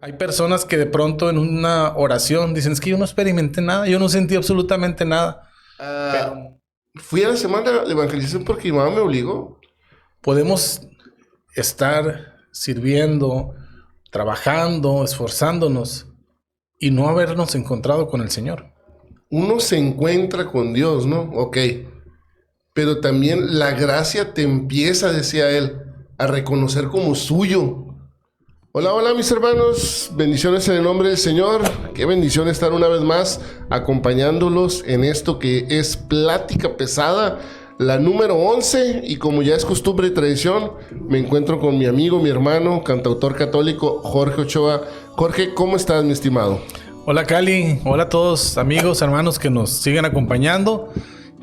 Hay personas que de pronto en una oración dicen, es que yo no experimenté nada, yo no sentí absolutamente nada. Pero Fui a la semana de evangelización porque mi mamá me obligó. podemos estar sirviendo, trabajando, esforzándonos y no habernos encontrado con el Señor. Uno se encuentra con Dios, ¿no? Ok. Pero también la gracia te empieza, decía él, a reconocer como suyo. Hola, hola mis hermanos, bendiciones en el nombre del Señor. Qué bendición estar una vez más acompañándolos en esto que es Plática Pesada, la número 11. Y como ya es costumbre y tradición, me encuentro con mi amigo, mi hermano, cantautor católico Jorge Ochoa. Jorge, ¿cómo estás, mi estimado? Hola Cali, hola a todos amigos, hermanos que nos siguen acompañando.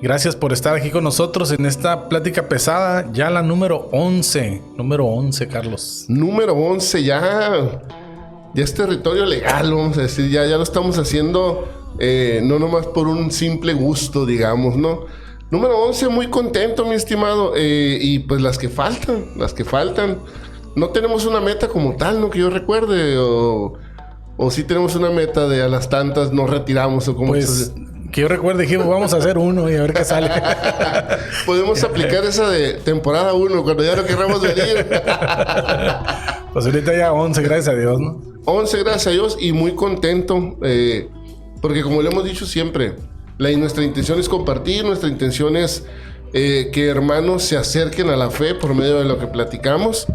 Gracias por estar aquí con nosotros en esta plática pesada, ya la número 11. Número 11, Carlos. Número 11, ya es territorio legal, vamos a decir, ya lo estamos haciendo, no nomás por un simple gusto, digamos, ¿no? Número 11, muy contento, mi estimado, y pues las que faltan. No tenemos una meta como tal, ¿no? Que yo recuerde, o sí tenemos una meta de a las tantas nos retiramos, o como Pues que yo recuerde, dijimos, vamos a hacer uno y a ver qué sale. Podemos aplicar esa de temporada 1, cuando ya no querramos venir. Pues ahorita ya 11, gracias a Dios, ¿no? 11, gracias a Dios, y muy contento, porque como le hemos dicho siempre, nuestra intención es compartir, nuestra intención es que hermanos se acerquen a la fe por medio de lo que platicamos,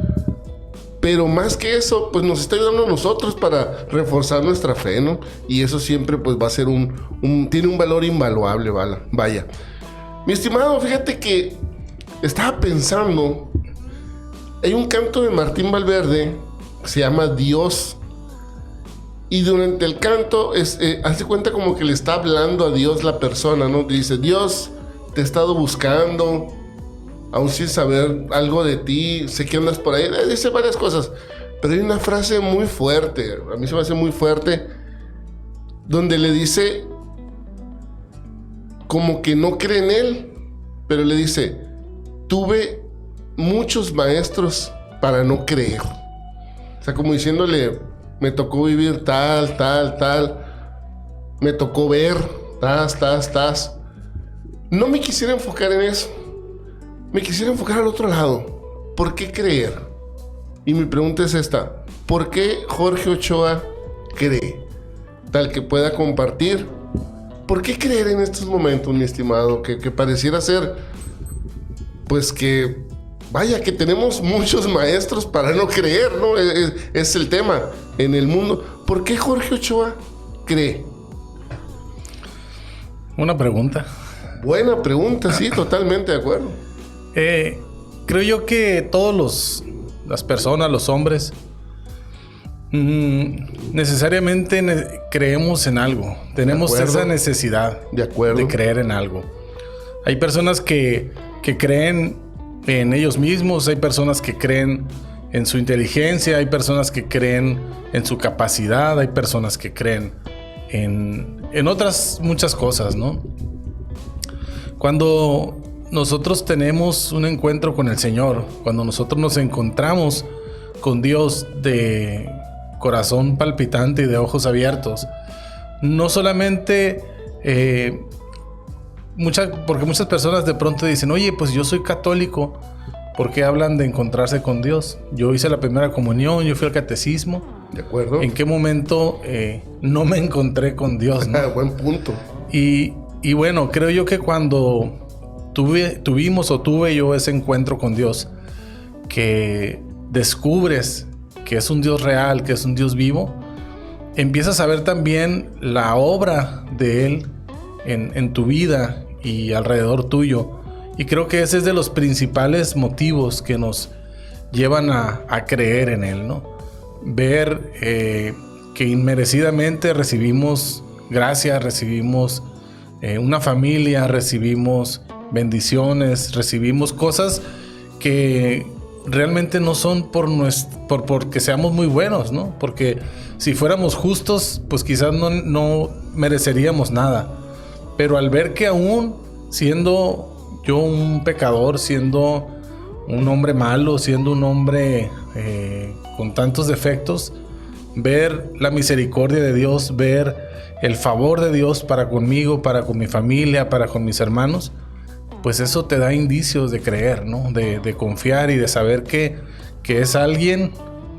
pero más que eso, pues nos está ayudando a nosotros para reforzar nuestra fe, ¿no? Y eso siempre pues va a ser tiene un valor invaluable, vaya. Mi estimado, fíjate que estaba pensando, hay un canto de Martín Valverde que se llama Dios. Y durante el canto, hace cuenta como que le está hablando a Dios la persona, ¿no? Dice, Dios, te he estado buscando, aún sin saber algo de ti, sé que andas por ahí. Dice varias cosas, pero hay una frase muy fuerte, a mí se me hace muy fuerte, donde le dice, como que no cree en él, pero le dice, tuve muchos maestros para no creer. O sea, como diciéndole, me tocó vivir tal, me tocó ver, No me quisiera enfocar en eso, me quisiera enfocar al otro lado. ¿Por qué creer? Y mi pregunta es esta, ¿por qué Jorge Ochoa cree? Tal que pueda compartir. ¿Por qué creer en estos momentos, mi estimado? Que pareciera ser, pues que, vaya, que tenemos muchos maestros para no creer, ¿no? Es el tema en el mundo. ¿Por qué Jorge Ochoa cree? Una pregunta. Buena pregunta, sí, totalmente de acuerdo. Creo yo que todos las personas, los hombres, necesariamente creemos en algo. Tenemos esa necesidad de creer en algo. Hay personas que creen en ellos mismos, hay personas que creen en su inteligencia, hay personas que creen en su capacidad, hay personas que creen en otras muchas cosas, ¿no? Cuando nosotros tenemos un encuentro con el Señor, cuando nosotros nos encontramos con Dios de corazón palpitante y de ojos abiertos, no solamente porque muchas personas de pronto dicen, oye, pues yo soy católico, ¿por qué hablan de encontrarse con Dios? Yo hice la primera comunión, yo fui al catecismo. De acuerdo. ¿En qué momento no me encontré con Dios, ¿no? Buen punto. Y bueno, creo yo que cuando tuve yo ese encuentro con Dios, que descubres que es un Dios real, que es un Dios vivo, empiezas a ver también la obra de Él en tu vida y alrededor tuyo. Y creo que ese es de los principales motivos que nos llevan a creer en Él, ¿no? Ver que inmerecidamente recibimos gracia, recibimos una familia, recibimos bendiciones, recibimos cosas que realmente no son porque seamos muy buenos, ¿no? Porque si fuéramos justos, pues quizás no mereceríamos nada. Pero al ver que aún siendo yo un pecador, siendo un hombre malo, siendo un hombre con tantos defectos, ver la misericordia de Dios, ver el favor de Dios para conmigo, para con mi familia, para con mis hermanos, pues eso te da indicios de creer, ¿no? De confiar y de saber que es alguien,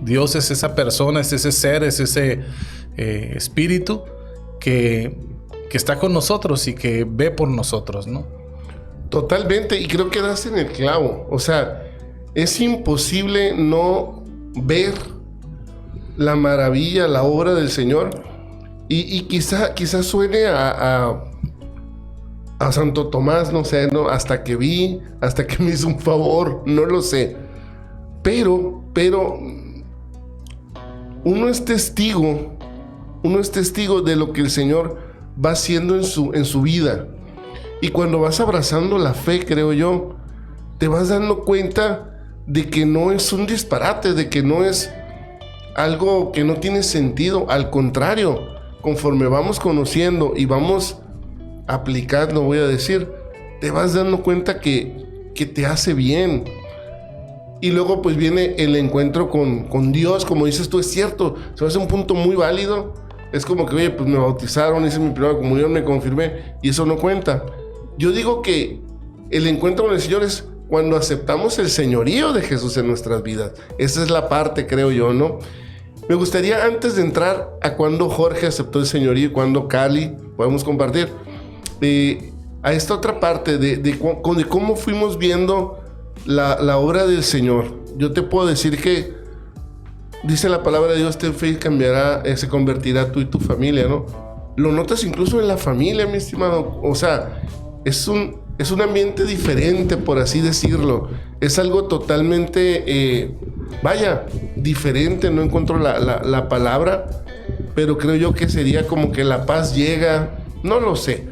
Dios es esa persona, es ese ser, es ese espíritu que está con nosotros y que ve por nosotros, ¿no? Totalmente, y creo que das en el clavo. O sea, es imposible no ver la maravilla, la obra del Señor. Y quizá suene a Santo Tomás, no sé, ¿no? Hasta que me hizo un favor, no lo sé. Pero uno es testigo de lo que el Señor va haciendo en su vida. Y cuando vas abrazando la fe, creo yo, te vas dando cuenta de que no es un disparate, de que no es algo que no tiene sentido. Al contrario, conforme vamos conociendo y vamos aplicando, voy a decir, te vas dando cuenta que te hace bien. Y luego pues viene el encuentro con Dios, como dices tú, es cierto, se me hace un punto muy válido. Es como que, oye, pues me bautizaron, hice mi primera comunión, me confirmé, y eso no cuenta. Yo digo que el encuentro con el Señor es cuando aceptamos el señorío de Jesús en nuestras vidas. Esa es la parte, creo yo, ¿no? Me gustaría, antes de entrar a cuando Jorge aceptó el señorío y cuando Cali, podemos compartir, a esta otra parte de cómo fuimos viendo la obra del Señor. Yo te puedo decir que dice la palabra de Dios, ten fe y cambiará, se convertirá tú y tu familia, ¿no? Lo notas incluso en la familia, mi estimado. O sea, es un ambiente diferente, por así decirlo. Es algo totalmente, diferente. No encuentro la palabra, pero creo yo que sería como que la paz llega. No lo sé,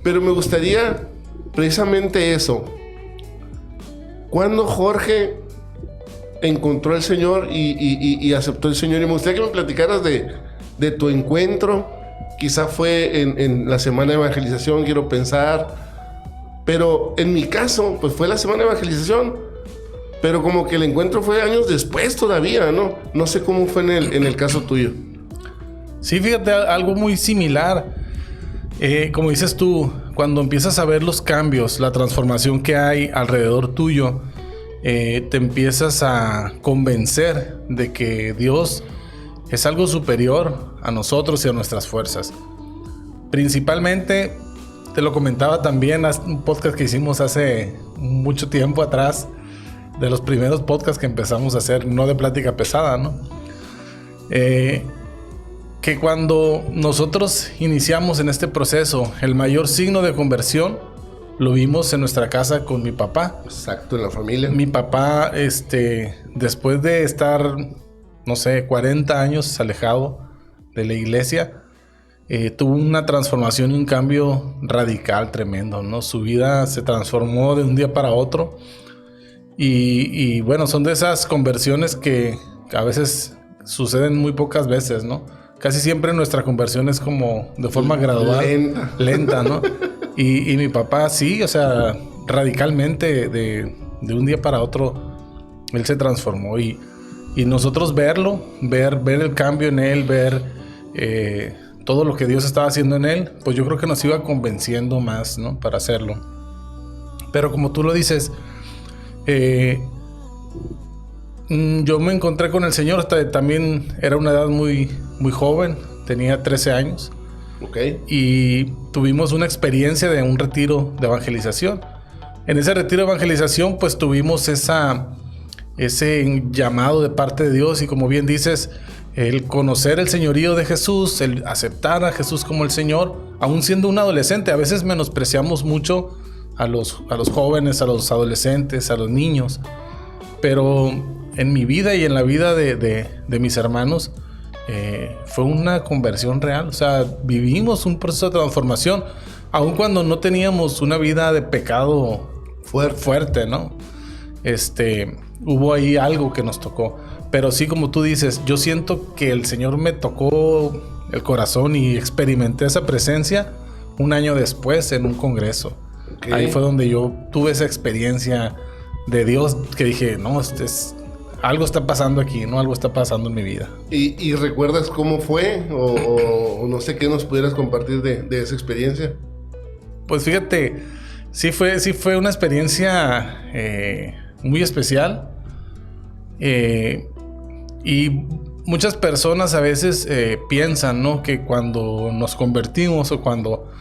pero me gustaría precisamente eso. Cuando Jorge encontró al Señor y aceptó al Señor, y me gustaría que me platicaras de tu encuentro. Quizá fue en la semana de evangelización, quiero pensar. Pero en mi caso, pues fue la semana de evangelización. Pero como que el encuentro fue años después todavía, ¿no? No sé cómo fue en el caso tuyo. Sí, fíjate, algo muy similar. Como dices tú, cuando empiezas a ver los cambios, la transformación que hay alrededor tuyo, te empiezas a convencer de que Dios es algo superior a nosotros y a nuestras fuerzas. Principalmente, te lo comentaba también en un podcast que hicimos hace mucho tiempo atrás, de los primeros podcasts que empezamos a hacer, no de plática pesada, ¿no? Que cuando nosotros iniciamos en este proceso, el mayor signo de conversión lo vimos en nuestra casa con mi papá. Exacto, en la familia. Mi papá, después de estar, no sé, 40 años alejado de la iglesia, tuvo una transformación y un cambio radical tremendo, ¿no? Su vida se transformó de un día para otro. Y bueno, son de esas conversiones que a veces suceden muy pocas veces, ¿no? Casi siempre nuestra conversión es como de forma gradual, lenta, ¿no? Y mi papá sí, o sea, radicalmente de un día para otro, él se transformó. Y nosotros ver el cambio en él, ver todo lo que Dios estaba haciendo en él, pues yo creo que nos iba convenciendo más, ¿no? Para hacerlo. Pero como tú lo dices, yo me encontré con el Señor, también era una edad muy, muy joven, tenía 13 años. Okay. Y tuvimos una experiencia de un retiro de evangelización. En ese retiro de evangelización, pues tuvimos ese llamado de parte de Dios, y como bien dices, el conocer el señorío de Jesús, el aceptar a Jesús como el Señor, aún siendo un adolescente. A veces menospreciamos mucho a los jóvenes, a los adolescentes, a los niños, pero en mi vida y en la vida de mis hermanos, fue una conversión real. O sea, vivimos un proceso de transformación, aun cuando no teníamos una vida de pecado fuerte, ¿no? Hubo ahí algo que nos tocó. Pero sí, como tú dices, yo siento que el Señor me tocó el corazón y experimenté esa presencia un año después en un congreso. Okay. Ahí fue donde yo tuve esa experiencia de Dios, que dije, no, algo está pasando aquí, ¿no? Algo está pasando en mi vida. ¿Y recuerdas cómo fue? O no sé qué nos pudieras compartir de esa experiencia. Pues fíjate, sí fue una experiencia muy especial. Y muchas personas a veces piensan, ¿no? Que cuando nos convertimos o cuando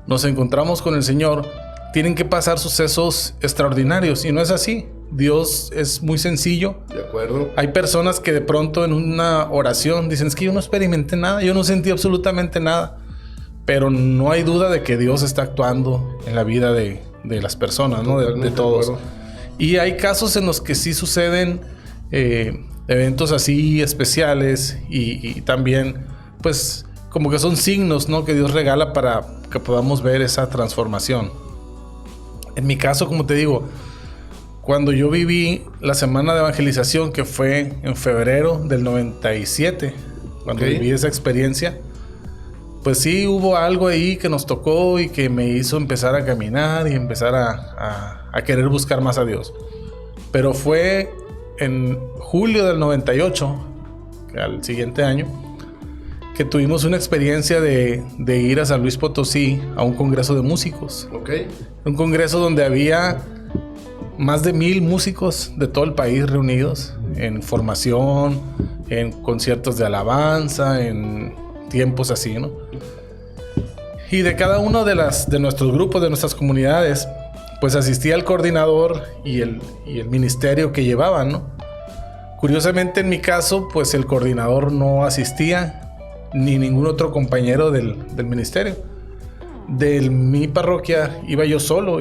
nos encontramos con el Señor, tienen que pasar sucesos extraordinarios. Y no es así. Dios es muy sencillo. De acuerdo. Hay personas que de pronto en una oración dicen, es que yo no experimenté nada, yo no sentí absolutamente nada. Pero no hay duda de que Dios está actuando en la vida de las personas, ¿no? De todos. Y hay casos en los que sí suceden eventos así especiales y también, pues, como que son signos, ¿no? Que Dios regala para que podamos ver esa transformación. En mi caso, como te digo, cuando yo viví la semana de evangelización, que fue en febrero del 97, cuando viví esa experiencia, pues sí hubo algo ahí que nos tocó y que me hizo empezar a caminar y empezar a querer buscar más a Dios. Pero fue en julio del 98, al siguiente año, que tuvimos una experiencia de ir a San Luis Potosí a un congreso de músicos. Un congreso donde había más de 1,000 músicos de todo el país reunidos en formación, en conciertos de alabanza, en tiempos así, ¿no? Y de cada uno de nuestros grupos, de nuestras comunidades, pues asistía el coordinador y el ministerio que llevaban, ¿no? Curiosamente, en mi caso, pues el coordinador no asistía, ni ningún otro compañero del ministerio. De mi parroquia iba yo solo,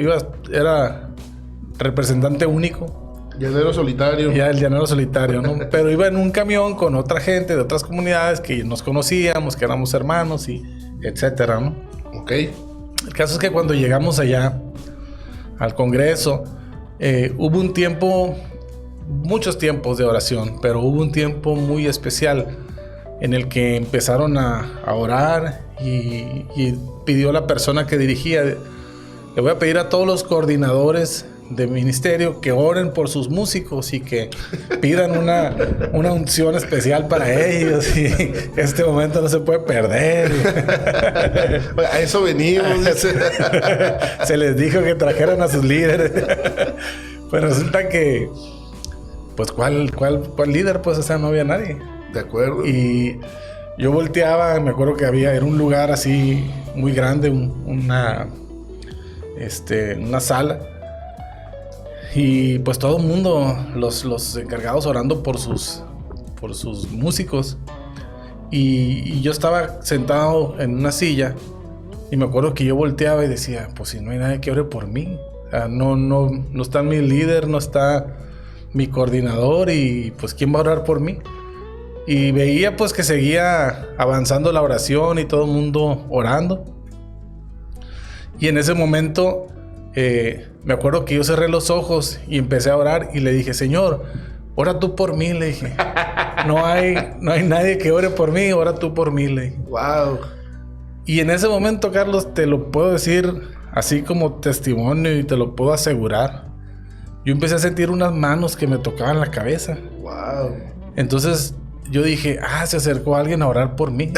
era representante único. Llanero solitario. Ya, el llanero solitario, ¿no? Pero iba en un camión con otra gente de otras comunidades que nos conocíamos, que éramos hermanos y etcétera, ¿no? Ok. El caso es que cuando llegamos allá al congreso, hubo un tiempo, muchos tiempos de oración, pero hubo un tiempo muy especial en el que empezaron a orar y pidió la persona que dirigía, le voy a pedir a todos los coordinadores de ministerio que oren por sus músicos y que pidan una unción especial para ellos, y este momento no se puede perder. A eso venimos. Se les dijo que trajeran a sus líderes. Pues resulta que, pues, ¿cuál líder? Pues, o sea, no había nadie. De acuerdo. Y yo volteaba, me acuerdo que era un lugar así muy grande, una sala. Y pues todo el mundo, los encargados orando por sus músicos. Y yo estaba sentado en una silla y me acuerdo que yo volteaba y decía, pues si no hay nadie que ore por mí. O sea, no está mi líder, no está mi coordinador, y pues ¿quién va a orar por mí? Y veía pues que seguía avanzando la oración y todo el mundo orando. Y en ese momento me acuerdo que yo cerré los ojos y empecé a orar y le dije, Señor, ora tú por mí, le dije. No hay nadie que ore por mí, ora tú por mí, le dije. Wow. Y en ese momento, Carlos, te lo puedo decir así como testimonio y te lo puedo asegurar. Yo empecé a sentir unas manos que me tocaban la cabeza. Wow. Entonces yo dije, se acercó alguien a orar por mí.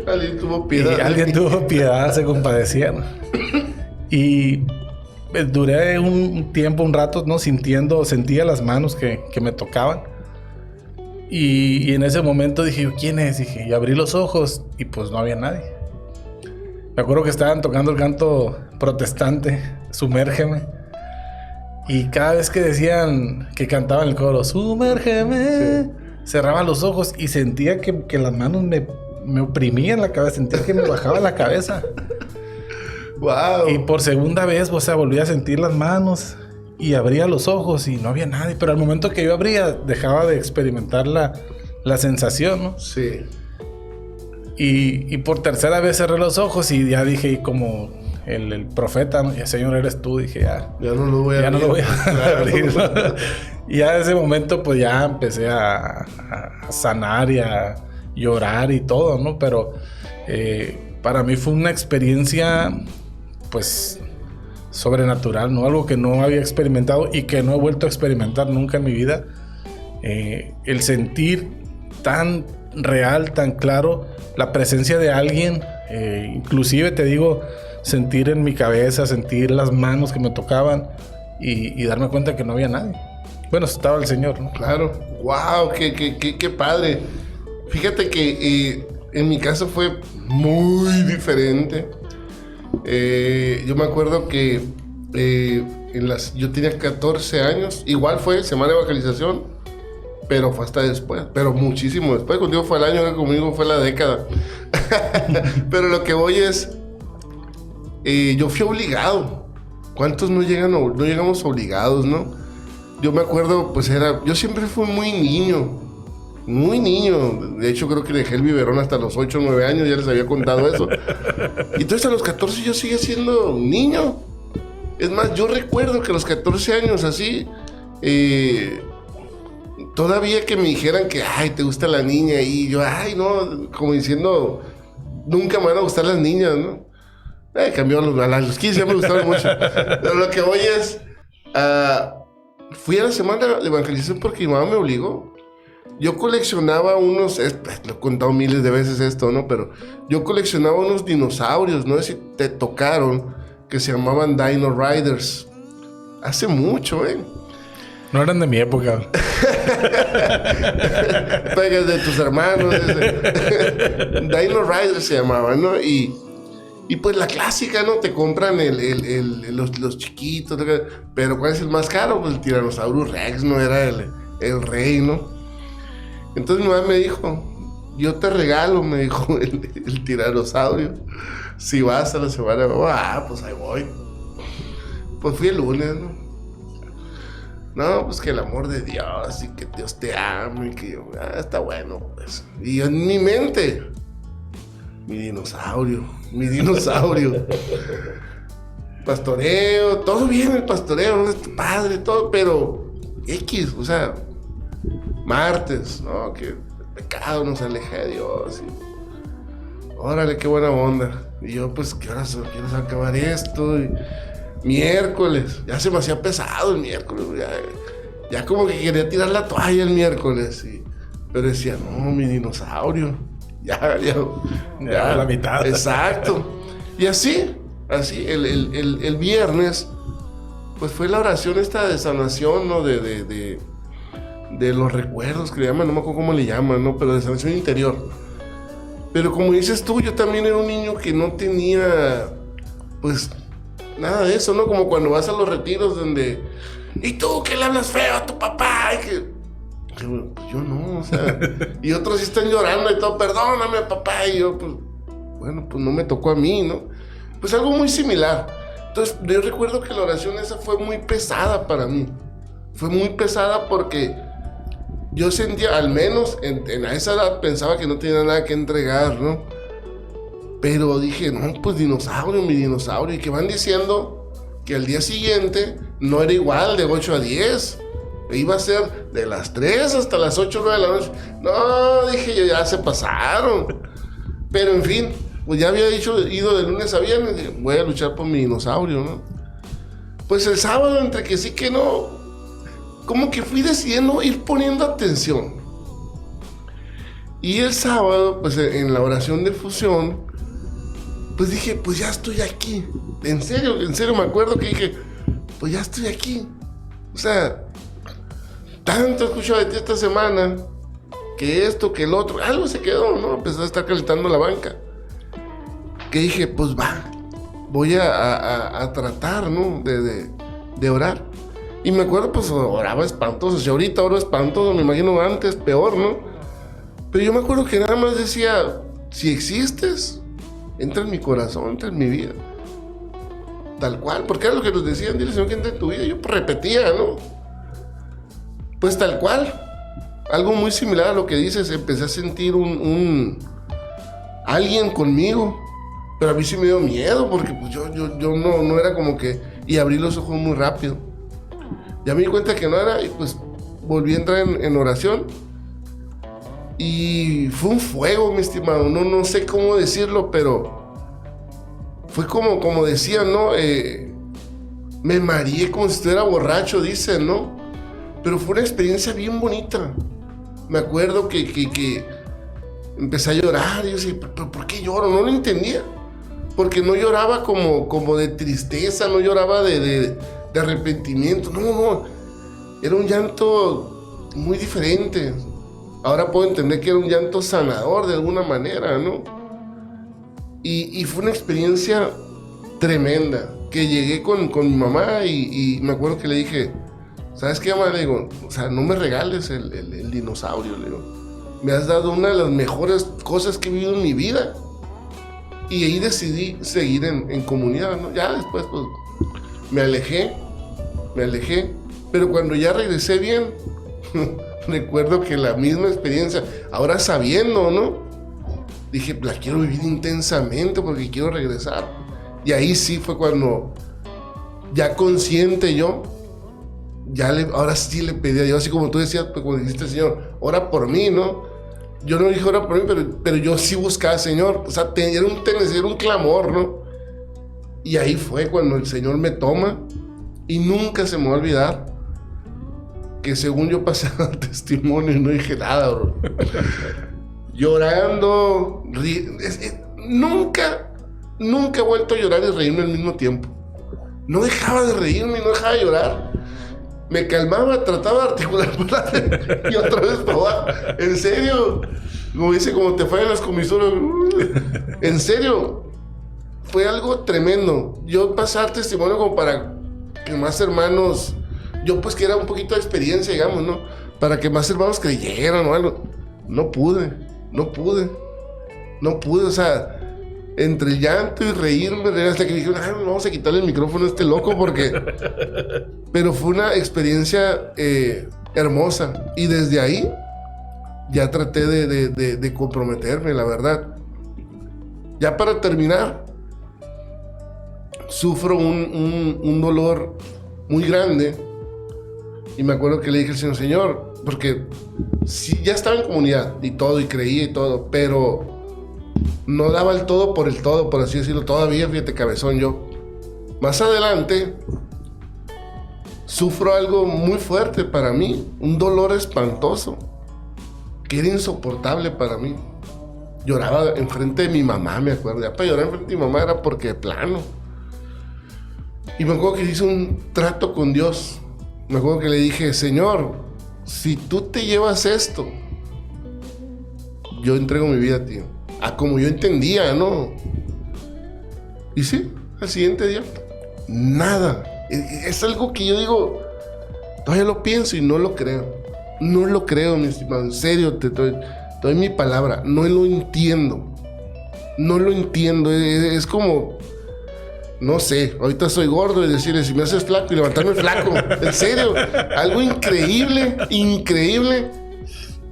Alguien tuvo piedad. Y alguien tuvo piedad, se compadecieron. Y duré un tiempo, un rato, ¿no? Sentía las manos que me tocaban. Y en ese momento dije, ¿quién es? Dije, y abrí los ojos y pues no había nadie. Me acuerdo que estaban tocando el canto protestante, Sumérgeme. Y cada vez que decían, que cantaban el coro, Sumérgeme, sí, cerraba los ojos y sentía que las manos me oprimían la cabeza, sentía que me bajaba la cabeza. Wow. Y por segunda vez, o sea, volví a sentir las manos y abría los ojos y no había nadie. Pero al momento que yo abría, dejaba de experimentar la sensación, ¿no? Sí. Y por tercera vez cerré los ojos y ya dije, como el profeta, ¿no? Señor, eres tú. Dije, ya no lo voy a abrir. Y ya en ese momento, pues ya empecé a sanar y a llorar y todo, ¿no? Pero para mí fue una experiencia, pues, sobrenatural, ¿no? Algo que no había experimentado y que no he vuelto a experimentar nunca en mi vida. el sentir tan real, tan claro la presencia de alguien, inclusive te digo, sentir en mi cabeza, sentir las manos que me tocaban y darme cuenta que no había nadie. Bueno, estaba el Señor, ¿no? Claro. ¡Wow! ¡Qué padre! Fíjate que en mi caso fue muy diferente. Yo me acuerdo que yo tenía 14 años. Igual fue semana de evangelización, pero fue hasta después. Pero muchísimo después. Contigo fue el año, que conmigo fue la década. Pero lo que voy es... yo fui obligado. ¿Cuántos no llegamos obligados, no? Yo me acuerdo, pues yo siempre fui muy niño. Muy niño. De hecho, creo que dejé el biberón hasta los 8 o 9 años. Ya les había contado eso. Y entonces a los 14 yo seguía siendo niño. Es más, yo recuerdo que a los 14 años así... todavía que me dijeran que, ay, te gusta la niña. Y yo, ay, no, como diciendo, nunca me van a gustar las niñas, ¿no? Cambió a los 15, ya me gustaron mucho. Pero lo que voy es, fui a la semana de evangelización porque mi mamá me obligó. Yo coleccionaba unos, lo he contado miles de veces esto, ¿no? Pero yo coleccionaba unos dinosaurios, no sé si te tocaron, que se llamaban Dino Riders. Hace mucho, ¿eh? No eran de mi época. Pegas de tus hermanos. Dino Riders se llamaban, ¿no? Y pues la clásica, ¿no? Te compran los chiquitos, pero ¿cuál es el más caro? Pues el Tyrannosaurus Rex, ¿no? Era el rey, ¿no? Entonces mi mamá me dijo, yo te regalo, me dijo, el tiranosaurio. Si vas a la semana, pues ahí voy. Pues fui el lunes, ¿no? No, pues que el amor de Dios y que Dios te ame y que yo, está bueno, pues. Y en mi mente, mi dinosaurio. Pastoreo, todo bien el pastoreo, padre, todo, pero X, o sea, martes, ¿no? Que el pecado nos aleja de Dios. Y, órale, qué buena onda. Y yo, pues, quiero acabar esto. Y miércoles, ya se me hacía pesado el miércoles, ya como que quería tirar la toalla el miércoles. Pero decía, no, mi dinosaurio. Ya, la mitad. Exacto. Y así, el viernes, pues fue la oración esta de sanación, ¿no? De los recuerdos que le llaman, no me acuerdo cómo le llaman, ¿no? Pero de sanación interior. Pero como dices tú, yo también era un niño que no tenía, pues, nada de eso, ¿no? Como cuando vas a los retiros donde, ¿y tú que le hablas feo a tu papá? Y que yo no, o sea, y otros sí están llorando y todo, perdóname papá, y yo, pues, bueno, pues no me tocó a mí, ¿no? Pues algo muy similar. Entonces, yo recuerdo que la oración esa fue muy pesada para mí. Fue muy pesada porque yo sentía, al menos en esa edad, pensaba que no tenía nada que entregar, ¿no? Pero dije, no, pues mi dinosaurio, y que van diciendo que al día siguiente no era igual de 8 a 10. Iba a ser de las 3 hasta las 8 o 9 de la noche. No, dije yo, ya se pasaron. Pero en fin, pues ya había ido de lunes a viernes. Dije, voy a luchar por mi dinosaurio, ¿no? Pues el sábado, entre que sí que no, como que fui decidiendo ir poniendo atención. Y el sábado, pues en la oración de fusión, pues dije, pues ya estoy aquí. En serio me acuerdo que dije, pues ya estoy aquí. O sea, tanto he escuchado de ti esta semana, que esto, que el otro, algo se quedó, ¿no? Empezó a estar calentando la banca. Que dije, pues voy a tratar, ¿no? De orar. Y me acuerdo, pues oraba espantoso. Si ahorita oro espantoso, me imagino antes, peor, ¿no? Pero yo me acuerdo que nada más decía, si existes, entra en mi corazón, entra en mi vida. Tal cual, porque era lo que nos decían, dile Señor que entra en tu vida. Yo pues, repetía, ¿no? Pues tal cual, algo muy similar a lo que dices, empecé a sentir alguien conmigo, pero a mí sí me dio miedo, porque pues yo no era como que, y abrí los ojos muy rápido. Ya me di cuenta que no era, y pues volví a entrar en oración, y fue un fuego, mi estimado, no sé cómo decirlo, pero fue como decían, ¿no? Me mareé como si estuviera borracho, dicen, ¿no? Pero fue una experiencia bien bonita. Me acuerdo que empecé a llorar y yo decía, ¿pero por qué lloro? No lo entendía. Porque no lloraba como de tristeza, no lloraba de arrepentimiento. No. Era un llanto muy diferente. Ahora puedo entender que era un llanto sanador de alguna manera, ¿no? Y fue una experiencia tremenda. Que llegué con mi mamá y me acuerdo que le dije, ¿sabes qué, mamá? Le digo, o sea, no me regales el dinosaurio, le digo. Me has dado una de las mejores cosas que he vivido en mi vida. Y ahí decidí seguir en comunidad, ¿no? Ya después, pues, me alejé. Pero cuando ya regresé bien, recuerdo que la misma experiencia, ahora sabiendo, ¿no? Dije, la quiero vivir intensamente porque quiero regresar. Y ahí sí fue cuando, ya consciente yo, ahora sí le pedí a Dios, así como tú decías, pues, cuando dijiste, Señor, ora por mí, ¿no? Yo no dije ora por mí, pero yo sí buscaba, Señor. O sea, era un clamor, ¿no? Y ahí fue cuando el Señor me toma. Y nunca se me va a olvidar que según yo pasé el testimonio y no dije nada, bro. Llorando. Nunca he vuelto a llorar y reírme al mismo tiempo. No dejaba de reírme, no dejaba de llorar. Me calmaba, trataba de articular y otra vez probaba. En serio, como dice, como te fallan las comisuras. En serio, fue algo tremendo. Yo pasar testimonio como para que más hermanos, yo pues que era un poquito de experiencia, digamos, ¿no? Para que más hermanos creyeran o algo. No pude, o sea, entre llanto y reírme, hasta que dije, vamos a quitarle el micrófono a este loco porque... Pero fue una experiencia hermosa. Y desde ahí ya traté de comprometerme, la verdad. Ya para terminar, sufro un dolor muy grande. Y me acuerdo que le dije al Señor, porque sí, ya estaba en comunidad y todo, y creía y todo, pero no daba el todo, por así decirlo. Todavía, fíjate, cabezón yo. Más adelante, sufro algo muy fuerte para mí, un dolor espantoso, que era insoportable para mí. Lloraba enfrente de mi mamá, me acuerdo. Ya para llorar enfrente de mi mamá era porque de plano. Y me acuerdo que hice un trato con Dios. Me acuerdo que le dije, Señor, si tú te llevas esto, yo entrego mi vida a ti. Como yo entendía, ¿no? Y sí, al siguiente día, nada. Es algo que yo digo, todavía lo pienso y no lo creo. No lo creo, mi estimado. En serio, te doy mi palabra. No lo entiendo. Es como, no sé, ahorita soy gordo y decirle, si me haces flaco, y levantarme flaco. En serio, algo increíble.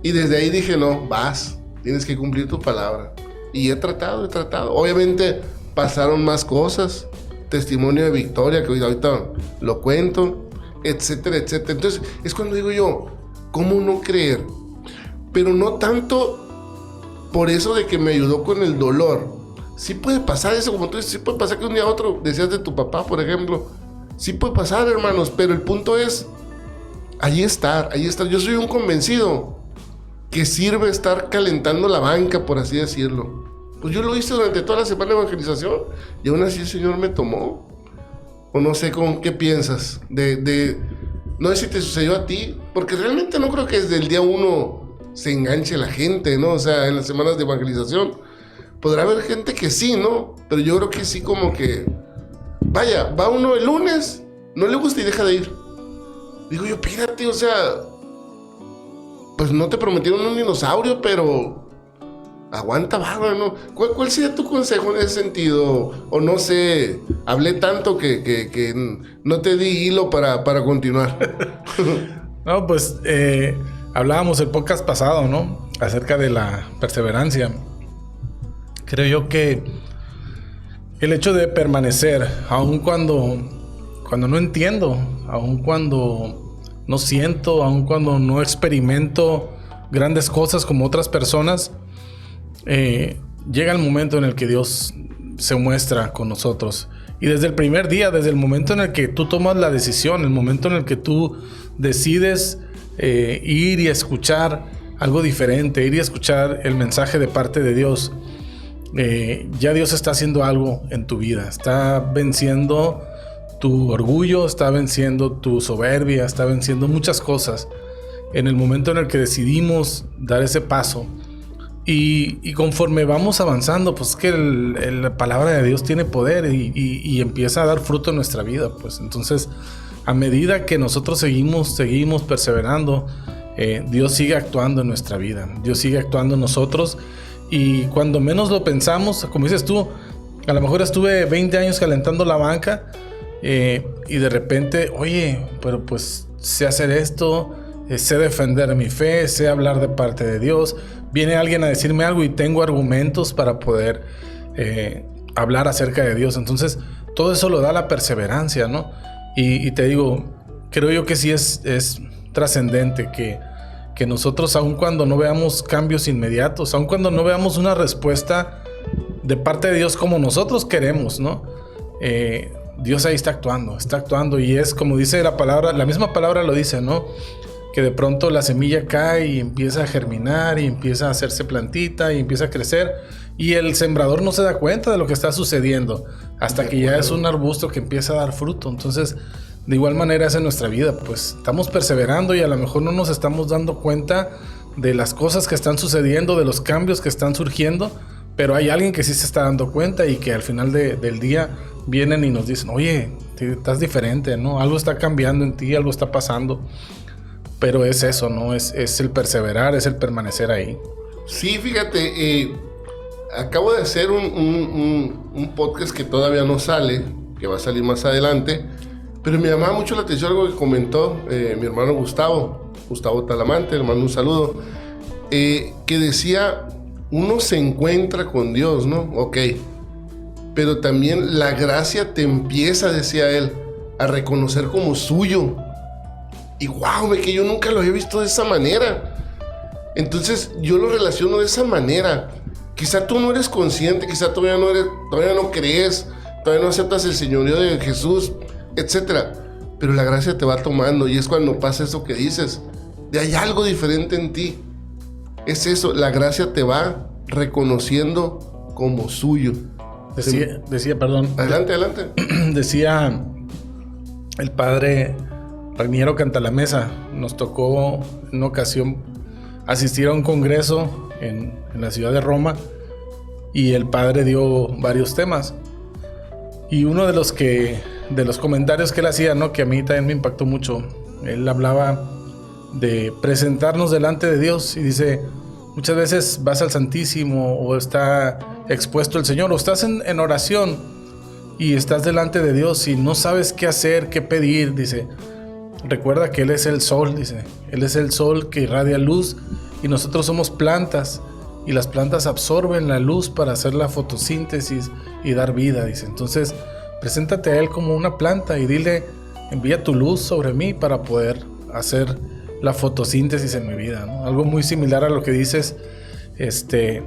Y desde ahí dije, no, tienes que cumplir tu palabra. Y he tratado. Obviamente pasaron más cosas, testimonio de victoria, que ahorita lo cuento, etcétera. Entonces, es cuando digo yo, ¿cómo no creer? Pero no tanto por eso de que me ayudó con el dolor. Sí puede pasar eso, como tú dices, sí puede pasar que un día a otro, decías de tu papá, por ejemplo. Sí puede pasar, hermanos, pero el punto es, ahí estar. Yo soy un convencido que sirve estar calentando la banca, por así decirlo. Pues yo lo hice durante toda la semana de evangelización y aún así el Señor me tomó. O no sé con qué piensas no sé si te sucedió a ti, porque realmente no creo que desde el día 1 se enganche la gente, ¿no? O sea, en las semanas de evangelización podrá haber gente que sí, ¿no? Pero yo creo que sí, como que vaya, va uno el lunes, no le gusta y deja de ir. Digo yo, espérate, o sea, pues no te prometieron un dinosaurio, pero aguanta barra, ¿no? ¿Cuál sería tu consejo en ese sentido? O no sé, hablé tanto que no te di hilo para continuar. No, pues hablábamos el podcast pasado, ¿no? Acerca de la perseverancia. Creo yo que el hecho de permanecer, aun cuando no entiendo, aun cuando no siento, aun cuando no experimento grandes cosas como otras personas, llega el momento en el que Dios se muestra con nosotros Y desde el primer día, desde el momento en el que tú tomas la decisión, el momento en el que tú decides ir y escuchar algo diferente, ir y escuchar el mensaje de parte de Dios, ya Dios está haciendo algo en tu vida. Está venciendo tu orgullo, está venciendo tu soberbia, está venciendo muchas cosas en el momento en el que decidimos dar ese paso. Y conforme vamos avanzando, pues es que la palabra de Dios tiene poder y empieza a dar fruto en nuestra vida. Pues entonces, a medida que nosotros seguimos perseverando, Dios sigue actuando en nuestra vida. Dios sigue actuando en nosotros. Y cuando menos lo pensamos, como dices tú, a lo mejor estuve 20 años calentando la banca y de repente, oye, pero pues sé hacer esto, sé defender mi fe, sé hablar de parte de Dios. Viene alguien a decirme algo y tengo argumentos para poder hablar acerca de Dios. Entonces, todo eso lo da la perseverancia, ¿no? Y te digo, creo yo que sí es trascendente que nosotros, aun cuando no veamos cambios inmediatos, aun cuando no veamos una respuesta de parte de Dios como nosotros queremos, ¿no? Dios ahí está actuando y es como dice la palabra, la misma palabra lo dice, ¿no? Que de pronto la semilla cae y empieza a germinar y empieza a hacerse plantita y empieza a crecer y el sembrador no se da cuenta de lo que está sucediendo hasta que ya es un arbusto que empieza a dar fruto. Entonces, de igual manera es en nuestra vida, pues estamos perseverando y a lo mejor no nos estamos dando cuenta de las cosas que están sucediendo, de los cambios que están surgiendo, pero hay alguien que sí se está dando cuenta y que al final del día vienen y nos dicen, oye, estás diferente, ¿no? Algo está cambiando en ti, algo está pasando. Pero es eso, ¿no? Es el perseverar, es el permanecer ahí. Sí, fíjate, acabo de hacer un podcast que todavía no sale, que va a salir más adelante, pero me llamaba mucho la atención algo que comentó mi hermano Gustavo Talamante, le mando un saludo, que decía, uno se encuentra con Dios, ¿no? Ok, pero también la gracia te empieza, decía él, a reconocer como suyo. Y wow, que yo nunca lo había visto de esa manera. Entonces yo lo relaciono de esa manera. Quizá tú no eres consciente, quizá todavía no crees, todavía no aceptas el señorío de Jesús, etc. Pero la gracia te va tomando y es cuando pasa eso que dices. De hay algo diferente en ti. Es eso, la gracia te va reconociendo como suyo. Decía, perdón. Adelante. Decía el padre Raniero Cantalamesa, nos tocó en una ocasión asistir a un congreso en la ciudad de Roma y el padre dio varios temas y uno de los comentarios que él hacía, ¿no? Que a mí también me impactó mucho, él hablaba de presentarnos delante de Dios y dice, muchas veces vas al Santísimo o está expuesto el Señor o estás en oración y estás delante de Dios y no sabes qué hacer, qué pedir, dice. Recuerda que Él es el sol, dice. Él es el sol que irradia luz y nosotros somos plantas y las plantas absorben la luz para hacer la fotosíntesis y dar vida, dice. Entonces, preséntate a Él como una planta y dile, envía tu luz sobre mí para poder hacer la fotosíntesis en mi vida, ¿no? Algo muy similar a lo que dices, de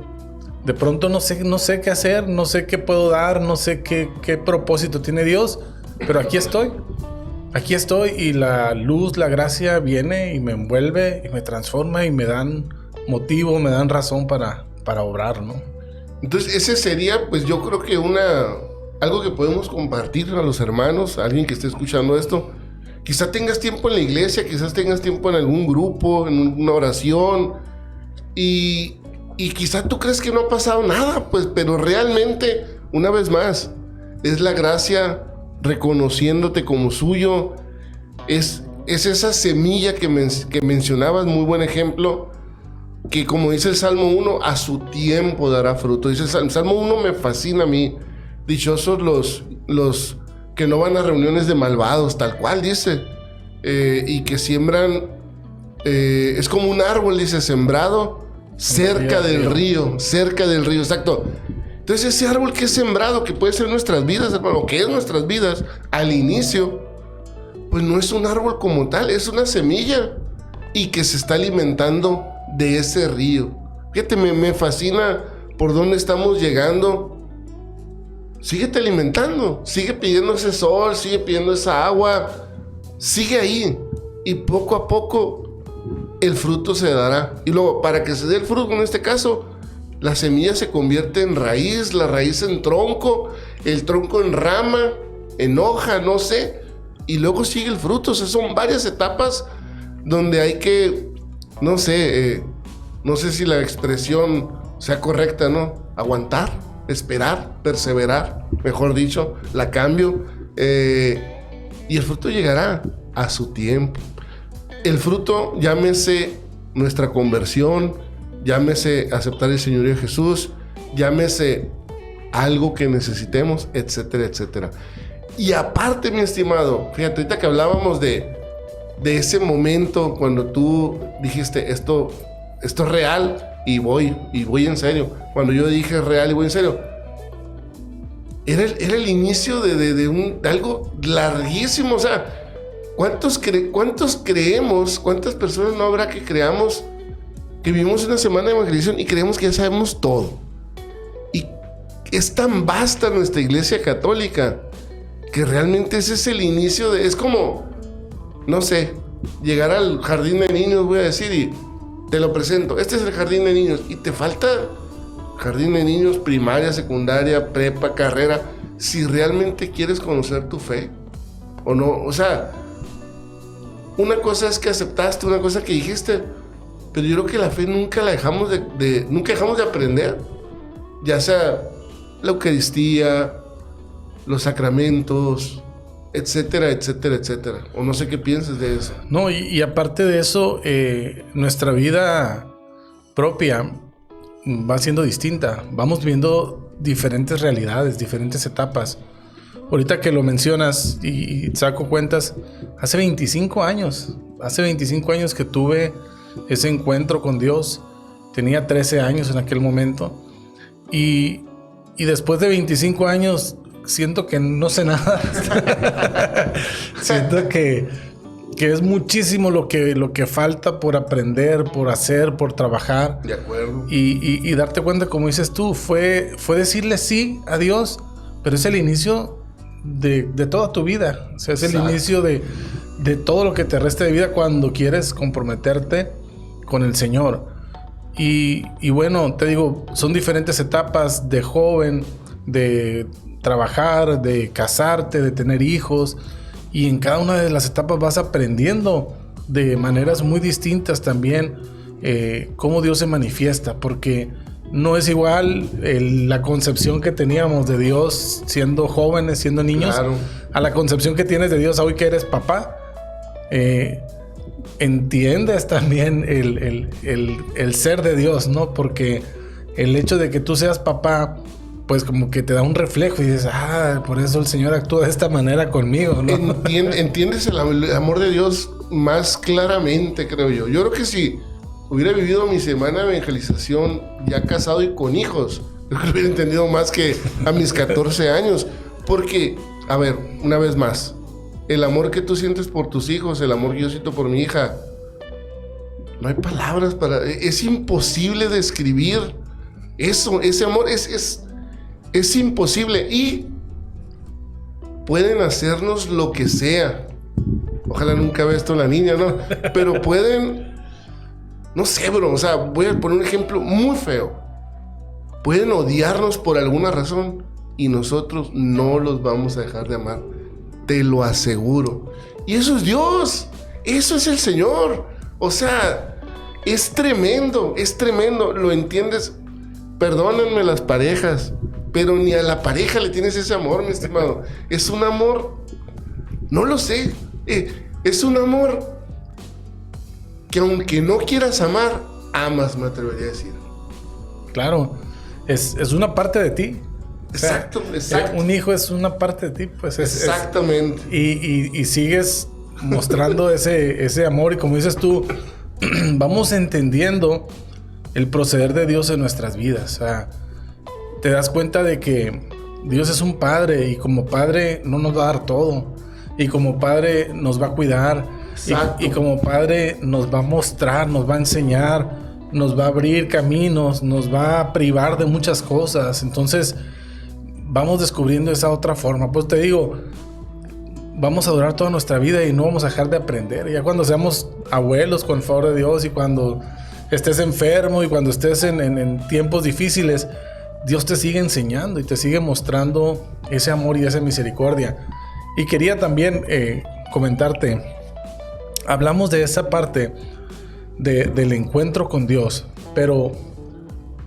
pronto no sé qué hacer, no sé qué puedo dar, no sé qué propósito tiene Dios, pero aquí estoy y la luz, la gracia viene y me envuelve y me transforma y me dan motivo, me dan razón para obrar, ¿no? Entonces ese sería, pues yo creo que algo que podemos compartir a los hermanos, a alguien que esté escuchando esto. Quizá tengas tiempo en la iglesia, quizás tengas tiempo en algún grupo, en una oración y quizá tú crees que no ha pasado nada, pues, pero realmente, una vez más, es la gracia reconociéndote como suyo, es esa semilla que mencionabas, muy buen ejemplo, que como dice el Salmo 1, a su tiempo dará fruto. Dice el Salmo 1 me fascina a mí, dichosos los que no van a reuniones de malvados, tal cual dice, y que siembran, es como un árbol, dice, sembrado cerca del río, exacto. Entonces ese árbol que es sembrado, que puede ser nuestras vidas, hermano, que es nuestras vidas, al inicio, pues no es un árbol como tal, es una semilla y que se está alimentando de ese río. Fíjate, me fascina por dónde estamos llegando síguete alimentando, sigue pidiendo ese sol, sigue pidiendo esa agua, sigue ahí. Y poco a poco el fruto se dará. Y luego, para que se dé el fruto, en este caso, la semilla se convierte en raíz, la raíz en tronco, el tronco en rama, en hoja, no sé. Y luego sigue el fruto. O sea, son varias etapas donde hay que, no sé si la expresión sea correcta, ¿no? Aguantar, esperar, perseverar, mejor dicho, la cambio. Y el fruto llegará a su tiempo. El fruto, llámese nuestra conversión, llámese aceptar el señorío de Jesús, llámese algo que necesitemos, etcétera, etcétera. Y aparte, mi estimado, fíjate, ahorita que hablábamos de ese momento cuando tú dijiste esto es real y voy en serio. Cuando yo dije real y voy en serio, era el inicio de algo larguísimo. O sea, ¿cuántos creemos, cuántas personas no habrá que creamos que vivimos una semana de evangelización y creemos que ya sabemos todo? Y es tan vasta nuestra iglesia católica que realmente ese es el inicio es como, no sé, llegar al jardín de niños, voy a decir, y te lo presento. Este es el jardín de niños y te falta jardín de niños, primaria, secundaria, prepa, carrera, si realmente quieres conocer tu fe o no. O sea, una cosa es que aceptaste, una cosa que dijiste, pero yo creo que la fe nunca la dejamos nunca dejamos de aprender, ya sea la Eucaristía, los sacramentos, etcétera, etcétera, etcétera. O no sé qué piensas de eso. No, y aparte de eso, nuestra vida propia va siendo distinta. Vamos viendo diferentes realidades, diferentes etapas. Ahorita que lo mencionas y saco cuentas, hace 25 años que tuve ese encuentro con Dios. Tenía 13 años en aquel momento. Y después de 25 años, siento que no sé nada. Siento que es muchísimo lo que falta por aprender, por hacer, por trabajar. De acuerdo. Y darte cuenta, como dices tú, fue decirle sí a Dios, pero es el inicio de toda tu vida. O sea, es el inicio de todo lo que te resta de vida cuando quieres comprometerte con el Señor. Y bueno, te digo, son diferentes etapas de joven, de trabajar, de casarte, de tener hijos, y en cada una de las etapas vas aprendiendo de maneras muy distintas también cómo Dios se manifiesta, porque no es igual la concepción que teníamos de Dios siendo jóvenes, siendo niños, claro, a la concepción que tienes de Dios hoy que eres papá. Entiendes también el ser de Dios, ¿no? Porque el hecho de que tú seas papá, pues como que te da un reflejo y dices, por eso el Señor actúa de esta manera conmigo, ¿no? Entiendes el amor de Dios más claramente, creo yo. Yo creo que si hubiera vivido mi semana de evangelización ya casado y con hijos, creo que lo hubiera entendido más que a mis 14 años. Porque, a ver, una vez más, el amor que tú sientes por tus hijos, el amor que yo siento por mi hija, no hay palabras para... Es imposible describir eso, ese amor es imposible. Y pueden hacernos lo que sea. Ojalá nunca vea esto la niña, ¿no? Pero pueden... No sé, bro. O sea, voy a poner un ejemplo muy feo. Pueden odiarnos por alguna razón y nosotros no los vamos a dejar de amar. Te lo aseguro. Y eso es Dios. Eso es el Señor. O sea, es tremendo. Es tremendo. ¿Lo entiendes? Perdónenme las parejas, pero ni a la pareja le tienes ese amor, mi estimado. Es un amor, no lo sé, es un amor que aunque no quieras amar, amas, me atrevería a decir. Claro, es una parte de ti. Exacto, o sea, exacto. Un hijo es una parte de ti, pues. Exactamente. Y sigues mostrando ese amor, y como dices tú, vamos entendiendo el proceder de Dios en nuestras vidas. O sea, te das cuenta de que Dios es un padre, y como padre no nos va a dar todo, y como padre nos va a cuidar, y como padre nos va a mostrar, nos va a enseñar, nos va a abrir caminos, nos va a privar de muchas cosas. Entonces vamos descubriendo esa otra forma. Pues te digo, vamos a durar toda nuestra vida y no vamos a dejar de aprender. Ya cuando seamos abuelos, con el favor de Dios, y cuando estés enfermo y cuando estés en tiempos difíciles, Dios te sigue enseñando y te sigue mostrando ese amor y esa misericordia. Y quería también comentarte, hablamos de esa parte del encuentro con Dios, pero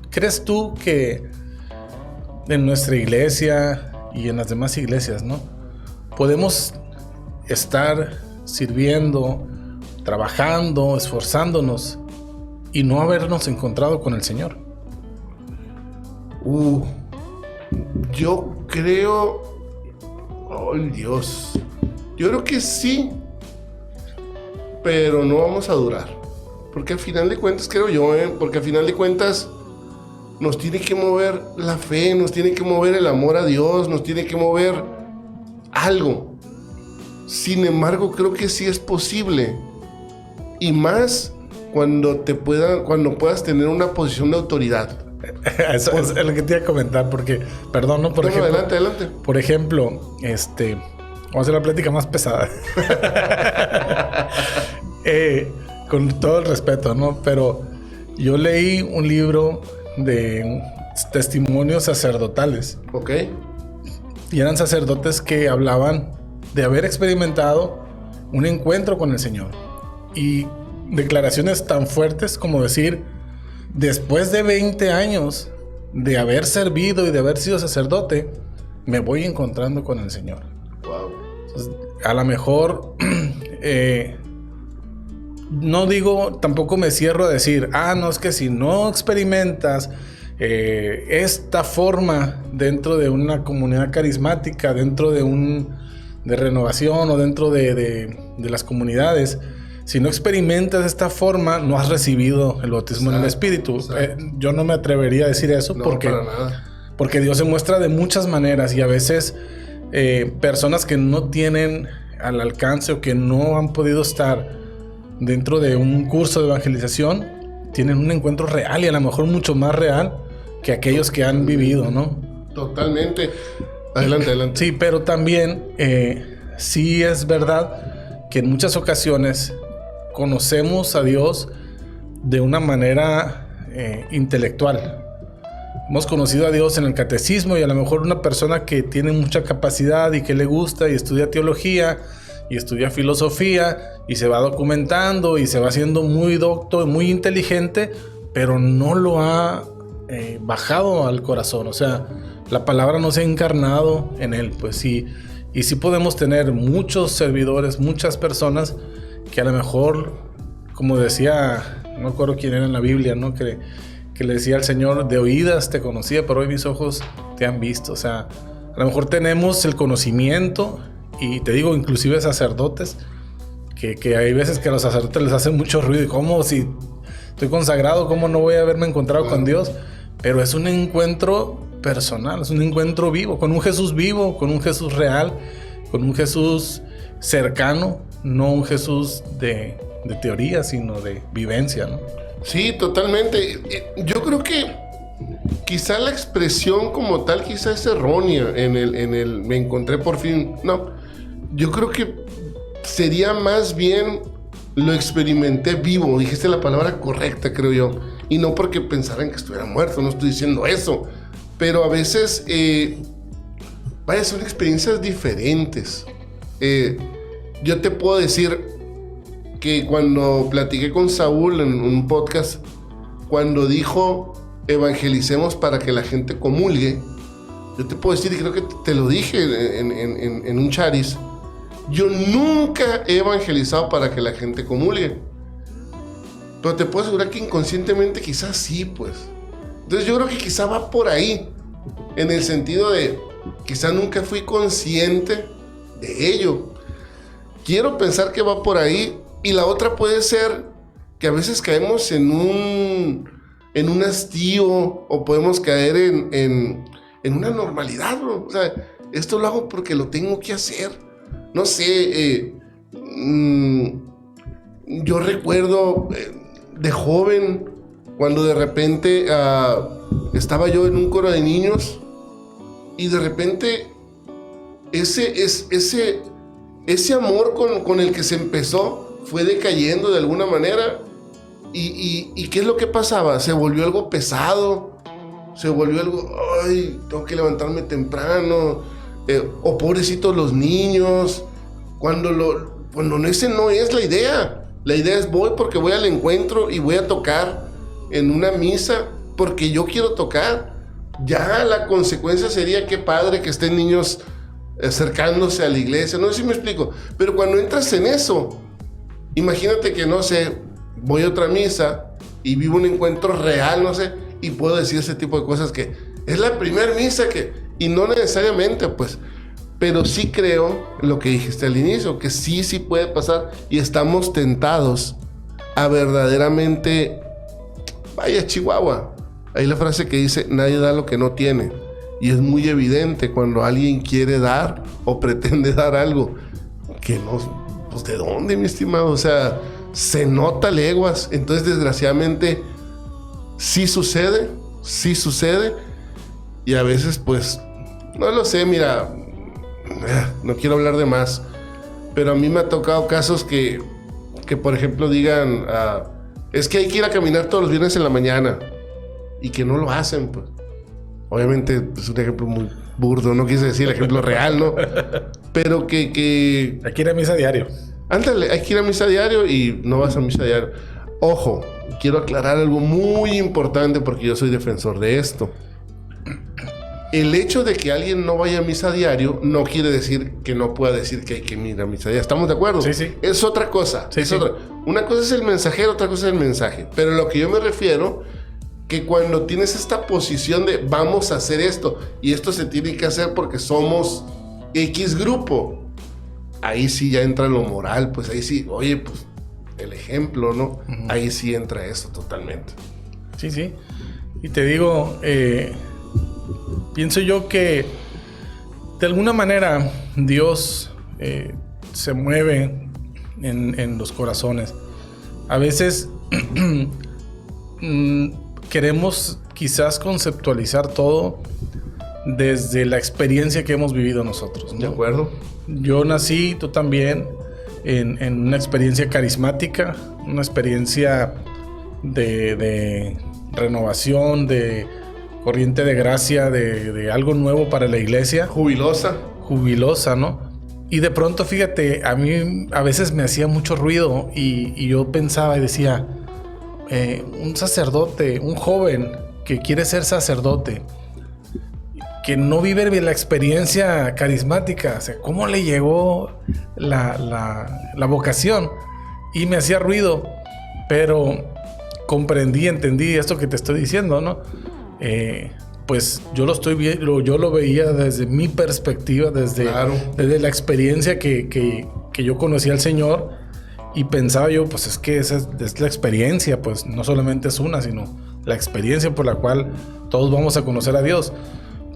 ¿crees tú que en nuestra iglesia y en las demás iglesias, ¿no?, podemos estar sirviendo, trabajando, esforzándonos y no habernos encontrado con el Señor? Yo creo... ¡Oh, Dios! Yo creo que sí, pero no vamos a durar. Porque al final de cuentas, creo yo, porque al final de cuentas nos tiene que mover la fe, nos tiene que mover el amor a Dios, nos tiene que mover algo. Sin embargo, creo que sí es posible. Y más cuando puedas tener una posición de autoridad. Eso es lo que te iba a comentar, porque, perdón, ¿no? Por ejemplo, adelante. Por ejemplo, vamos a hacer la plática más pesada. Con todo el respeto, ¿no? Pero yo leí un libro de testimonios sacerdotales. Ok. Y eran sacerdotes que hablaban de haber experimentado un encuentro con el Señor. Y declaraciones tan fuertes como decir: después de 20 años de haber servido y de haber sido sacerdote, me voy encontrando con el Señor. Wow. Entonces, a lo mejor, no digo, tampoco me cierro a decir, no, es que si no experimentas esta forma dentro de una comunidad carismática, dentro de renovación o dentro de las comunidades, si no experimentas esta forma, no has recibido el bautismo en el Espíritu. Yo no me atrevería a decir eso, no, porque, para nada. Porque Dios se muestra de muchas maneras, y a veces personas que no tienen al alcance o que no han podido estar dentro de un curso de evangelización tienen un encuentro real, y a lo mejor mucho más real que aquellos que han vivido, ¿no? Totalmente. Adelante. Sí, pero también sí es verdad que en muchas ocasiones conocemos a Dios de una manera intelectual. Hemos conocido a Dios en el catecismo, y a lo mejor una persona que tiene mucha capacidad y que le gusta y estudia teología y estudia filosofía y se va documentando y se va haciendo muy docto y muy inteligente, pero no lo ha bajado al corazón. O sea, la palabra no se ha encarnado en él, pues sí. Y sí podemos tener muchos servidores, muchas personas que a lo mejor, como decía, no me acuerdo quién era en la Biblia, ¿no?, que le decía al Señor: de oídas te conocía, pero hoy mis ojos te han visto. O sea, a lo mejor tenemos el conocimiento, y te digo, inclusive sacerdotes, que hay veces que a los sacerdotes les hace mucho ruido, y como si estoy consagrado, ¿cómo no voy a haberme encontrado con Dios? Pero es un encuentro personal, es un encuentro vivo, con un Jesús vivo, con un Jesús real, con un Jesús cercano, no un Jesús de teoría, sino de vivencia, ¿no? Sí, totalmente. Yo creo que quizá la expresión como tal quizá es errónea en el me encontré por fin. No, yo creo que sería más bien lo experimenté vivo. Dijiste la palabra correcta, creo yo. Y no porque pensaran que estuviera muerto, no estoy diciendo eso. Pero a veces, son experiencias diferentes. Yo te puedo decir que cuando platiqué con Saúl en un podcast, cuando dijo evangelicemos para que la gente comulgue, yo te puedo decir, y creo que te lo dije en un charis, yo nunca he evangelizado para que la gente comulgue, pero te puedo asegurar que inconscientemente quizás sí, pues. Entonces yo creo que quizá va por ahí, en el sentido de quizá nunca fui consciente de ello. Quiero pensar que va por ahí. Y la otra puede ser que a veces caemos en un hastío, o podemos caer en una normalidad, bro. O sea, esto lo hago porque lo tengo que hacer. No sé, yo recuerdo de joven, cuando de repente estaba yo en un coro de niños y de repente ese amor con el que se empezó fue decayendo de alguna manera. ¿Y qué es lo que pasaba? Se volvió algo pesado, se volvió algo, ay, tengo que levantarme temprano, o pobrecitos los niños, cuando ese no es la idea. La idea es voy porque voy al encuentro y voy a tocar en una misa porque yo quiero tocar. Ya la consecuencia sería qué padre que estén niños acercándose a la iglesia, no sé si me explico, pero cuando entras en eso, imagínate que, no sé, voy a otra misa y vivo un encuentro real, no sé, y puedo decir ese tipo de cosas que es la primera misa y no necesariamente, pues, pero sí creo lo que dijiste al inicio, que sí puede pasar y estamos tentados a verdaderamente, vaya Chihuahua, hay la frase que dice, nadie da lo que no tiene, y es muy evidente cuando alguien quiere dar o pretende dar algo que no, pues ¿de dónde, mi estimado? O sea, se nota leguas. Entonces, desgraciadamente, sí sucede, y a veces, pues, no lo sé, mira, no quiero hablar de más, pero a mí me ha tocado casos que por ejemplo, digan, es que hay que ir a caminar todos los viernes en la mañana, y que no lo hacen, pues. Obviamente es un ejemplo muy burdo, no quise decir el ejemplo real, ¿no? Pero que... Hay que ir a misa diario. Ándale, hay que ir a misa diario y no vas a misa diario. Ojo, quiero aclarar algo muy importante porque yo soy defensor de esto. El hecho de que alguien no vaya a misa diario no quiere decir que no pueda decir que hay que ir a misa diario. ¿Estamos de acuerdo? Sí, sí. Es otra cosa. Sí, sí. Una cosa es el mensajero, otra cosa es el mensaje. Pero lo que yo me refiero, que cuando tienes esta posición de vamos a hacer esto y esto se tiene que hacer porque somos X grupo, ahí sí ya entra lo moral, pues ahí sí, oye, pues el ejemplo, ¿no? Uh-huh. Ahí sí entra eso totalmente. Sí, sí. Y te digo, pienso yo que de alguna manera Dios se mueve en los corazones. A veces queremos quizás conceptualizar todo desde la experiencia que hemos vivido nosotros, ¿no? De acuerdo. Yo nací, tú también, en una experiencia carismática, una experiencia de renovación, de corriente de gracia, de algo nuevo para la iglesia. Jubilosa, ¿no? Y de pronto, fíjate, a mí a veces me hacía mucho ruido y yo pensaba y decía, un sacerdote, un joven que quiere ser sacerdote, que no vive bien la experiencia carismática, o sea, ¿cómo le llegó la vocación? Y me hacía ruido, pero entendí esto que te estoy diciendo, ¿no? Pues yo lo veía desde mi perspectiva, desde la experiencia que yo conocía al Señor, y pensaba yo, pues es que esa es la experiencia, pues no solamente es una, sino la experiencia por la cual todos vamos a conocer a Dios.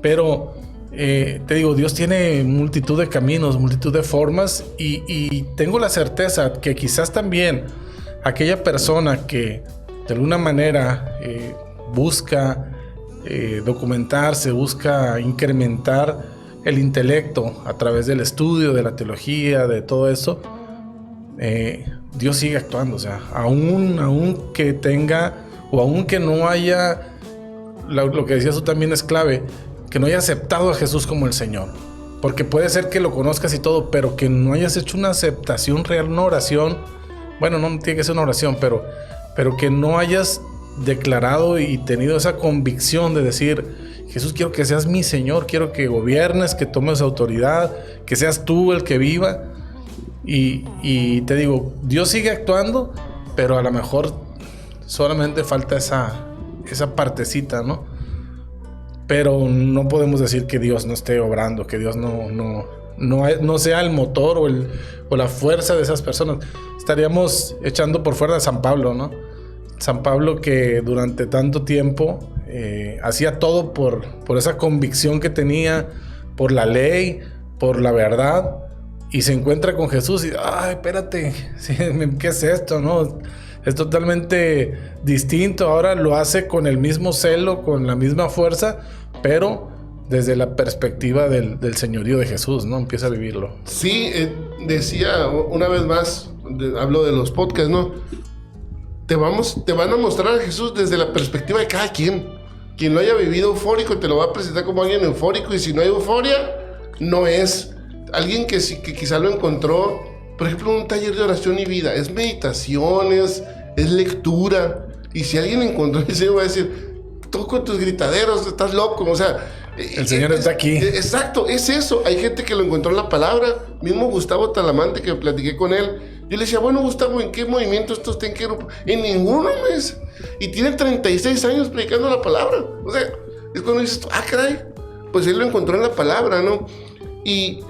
Pero te digo, Dios tiene multitud de caminos, multitud de formas, y tengo la certeza que quizás también aquella persona que de alguna manera busca documentarse, busca incrementar el intelecto a través del estudio, de la teología, de todo eso, Dios sigue actuando. O sea, aún que tenga, o aún que no haya, lo que decías tú también es clave, que no haya aceptado a Jesús como el Señor. Porque puede ser que lo conozcas y todo, pero que no hayas hecho una aceptación real, una oración. Bueno, no tiene que ser una oración, pero que no hayas declarado y tenido esa convicción de decir, Jesús, quiero que seas mi Señor, quiero que gobiernes, que tomes autoridad, que seas tú el que viva. Y te digo, Dios sigue actuando, pero a lo mejor solamente falta esa partecita, ¿no? Pero no podemos decir que Dios no esté obrando, que Dios no sea el motor o la fuerza de esas personas. Estaríamos echando por fuera de San Pablo, ¿no? San Pablo, que durante tanto tiempo hacía todo por esa convicción que tenía, por la ley, por la verdad, y se encuentra con Jesús y, ay, espérate, ¿qué es esto, no? Es totalmente distinto. Ahora lo hace con el mismo celo, con la misma fuerza, pero desde la perspectiva del señorío de Jesús, ¿no? Empieza a vivirlo. Sí, decía una vez más, hablo de los podcasts, ¿no? Te van a mostrar a Jesús desde la perspectiva de cada quien. Quien lo haya vivido eufórico te lo va a presentar como alguien eufórico, y si no hay euforia, no es alguien que quizá lo encontró, por ejemplo, un taller de oración y vida. Es meditaciones, es lectura. Y si alguien encontró el Señor, va a decir, tú con tus gritaderos, estás loco. O sea, el Señor está aquí. Exacto, es eso. Hay gente que lo encontró en la palabra. Mismo Gustavo Talamante, que platiqué con él. Yo le decía, bueno, Gustavo, ¿en qué movimiento esto está? ¿En qué grupo? En ninguno, mes. Y tiene 36 años predicando la palabra. O sea, es cuando dices, caray. Pues él lo encontró en la palabra, ¿no? Y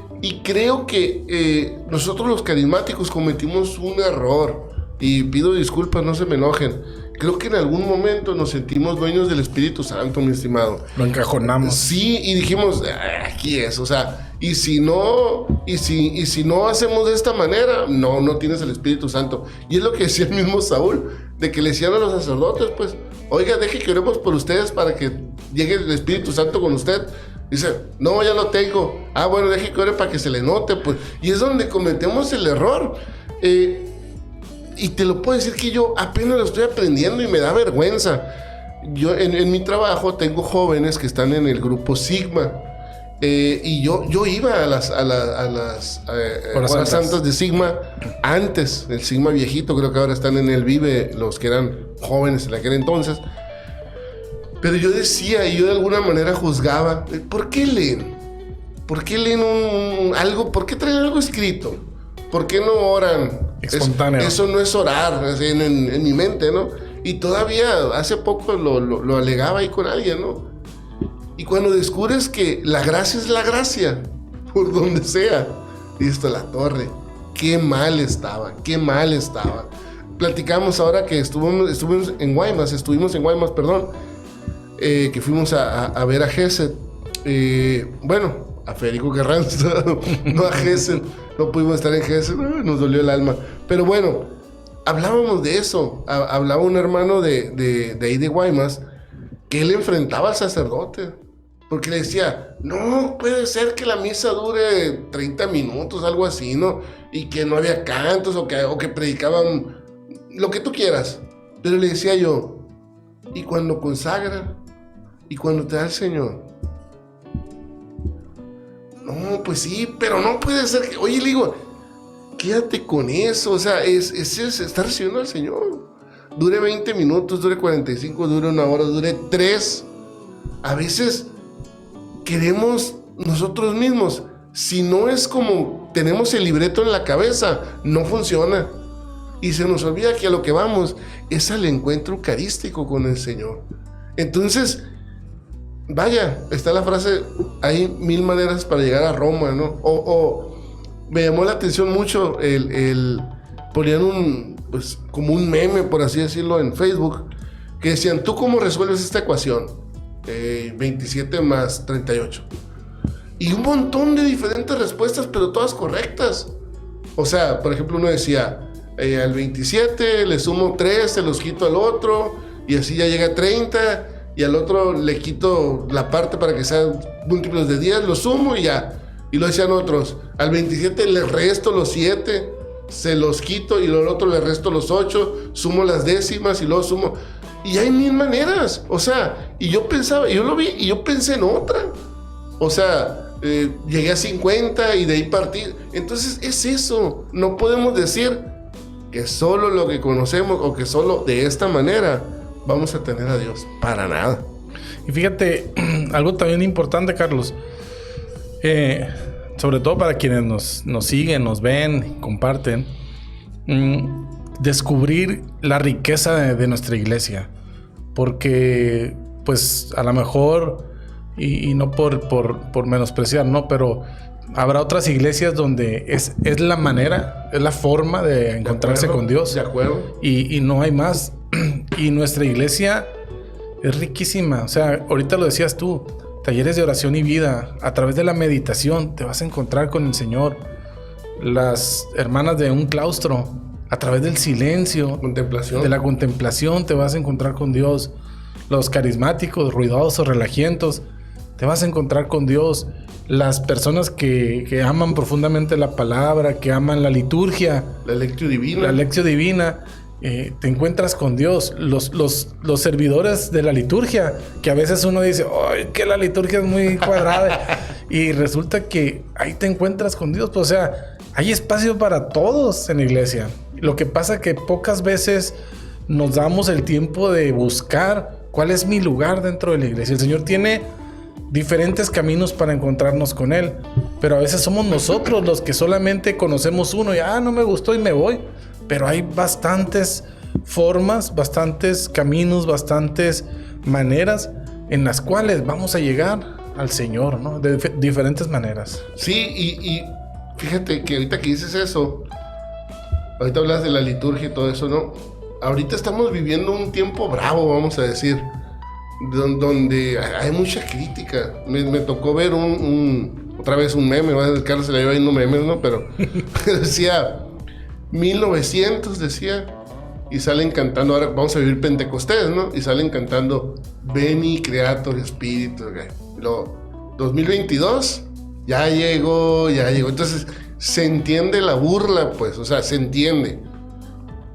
creo que nosotros los carismáticos cometimos un error. Y pido disculpas, no se me enojen. Creo que en algún momento nos sentimos dueños del Espíritu Santo, mi estimado. Lo encajonamos. Sí, y dijimos, aquí es, o sea, y si no hacemos de esta manera, no tienes el Espíritu Santo. Y es lo que decía el mismo Saúl, de que le decían a los sacerdotes, pues, oiga, deje que oremos por ustedes para que llegue el Espíritu Santo con usted. Dice, no, ya lo tengo. Bueno, deje que ore para que se le note, pues. Y es donde cometemos el error. Y te lo puedo decir que yo apenas lo estoy aprendiendo y me da vergüenza. Yo en mi trabajo tengo jóvenes que están en el grupo Sigma. Y yo iba a las horas santas de Sigma antes, el Sigma viejito, creo que ahora están en el Vive, los que eran jóvenes en aquel entonces. Pero yo decía, y yo de alguna manera juzgaba, ¿por qué leen? ¿Por qué leen algo? ¿Por qué traen algo escrito? ¿Por qué no oran? Espontáneo. Eso no es orar, así en mi mente, ¿no? Y todavía hace poco lo alegaba ahí con alguien, ¿no? Y cuando descubres que la gracia es la gracia, por donde sea, listo, la torre. Qué mal estaba. Platicamos ahora que estuvimos en Guaymas, que fuimos a ver a Gesed. Bueno, a Federico Carranza, no a Gesed. No pudimos estar en Gesed, nos dolió el alma. Pero bueno, hablábamos de eso. Hablaba un hermano de ahí de Guaymas, que él enfrentaba al sacerdote. Porque le decía, no puede ser que la misa dure 30 minutos, algo así, ¿no? Y que no había cantos o que predicaban lo que tú quieras. Pero le decía yo, ¿y cuando consagra? ¿Y cuando te da el Señor? No, pues sí, pero no puede ser que... Oye, le digo, quédate con eso. O sea, es estar recibiendo al Señor. Dure 20 minutos, dure 45, dure 1 hora, dure 3. A veces queremos nosotros mismos. Si no es como tenemos el libreto en la cabeza, no funciona. Y se nos olvida que a lo que vamos es al encuentro eucarístico con el Señor. Entonces, vaya, está la frase, hay 1000 maneras para llegar a Roma, ¿no? O me llamó la atención mucho ponían pues como un meme, por así decirlo, en Facebook, que decían, ¿tú cómo resuelves esta ecuación? 27 más 38. Y un montón de diferentes respuestas, pero todas correctas. O sea, por ejemplo, uno decía, al 27 le sumo 3, se los quito al otro, y así ya llega a 30, y al otro le quito la parte para que sean múltiplos de 10, lo sumo y ya. Y lo decían otros, al 27 le resto los 7, se los quito, y al otro le resto los 8, sumo las décimas y luego sumo. Y hay 1000 maneras. O sea, y yo pensaba, yo lo vi y yo pensé en otra. O sea, llegué a 50 y de ahí partí. Entonces es eso. No podemos decir que solo lo que conocemos o que solo de esta manera vamos a tener a Dios. Para nada. Y fíjate, algo también importante, Carlos. Sobre todo para quienes nos siguen, nos ven, comparten. Descubrir la riqueza de nuestra iglesia. Porque, pues, a lo mejor, y no por menospreciar, ¿no? Pero habrá otras iglesias donde es la manera, es la forma de encontrarse con Dios. De acuerdo. Y no hay más. Y nuestra iglesia es riquísima. O sea, ahorita lo decías tú, talleres de oración y vida. A través de la meditación te vas a encontrar con el Señor. Las hermanas de un claustro, a través del silencio, de la contemplación, te vas a encontrar con Dios. Los carismáticos, ruidosos, relajientos, te vas a encontrar con Dios. Las personas que aman profundamente la palabra, que aman la liturgia, la lectio divina, te encuentras con Dios. Los servidores de la liturgia, que a veces uno dice, ¡ay, que la liturgia es muy cuadrada! Y resulta que ahí te encuentras con Dios. Pues, o sea, hay espacio para todos en la iglesia. Lo que pasa es que pocas veces nos damos el tiempo de buscar cuál es mi lugar dentro de la iglesia. El Señor tiene diferentes caminos para encontrarnos con Él, pero a veces somos nosotros los que solamente conocemos uno y no me gustó y me voy. Pero hay bastantes formas, bastantes caminos, bastantes maneras en las cuales vamos a llegar al Señor, ¿no? De diferentes maneras. Sí, y fíjate que ahorita que dices eso, ahorita hablas de la liturgia y todo eso, ¿no? Ahorita estamos viviendo un tiempo bravo, vamos a decir, donde hay mucha crítica. Me tocó ver otra vez un meme, el Carlos se le iba viendo memes, ¿no? Pero decía 1900, decía, y salen cantando, ahora vamos a vivir Pentecostés, ¿no? Y salen cantando Veni Creator Spiritus, okay. Luego 2022 ya llegó. Entonces se entiende la burla, pues, o sea, se entiende.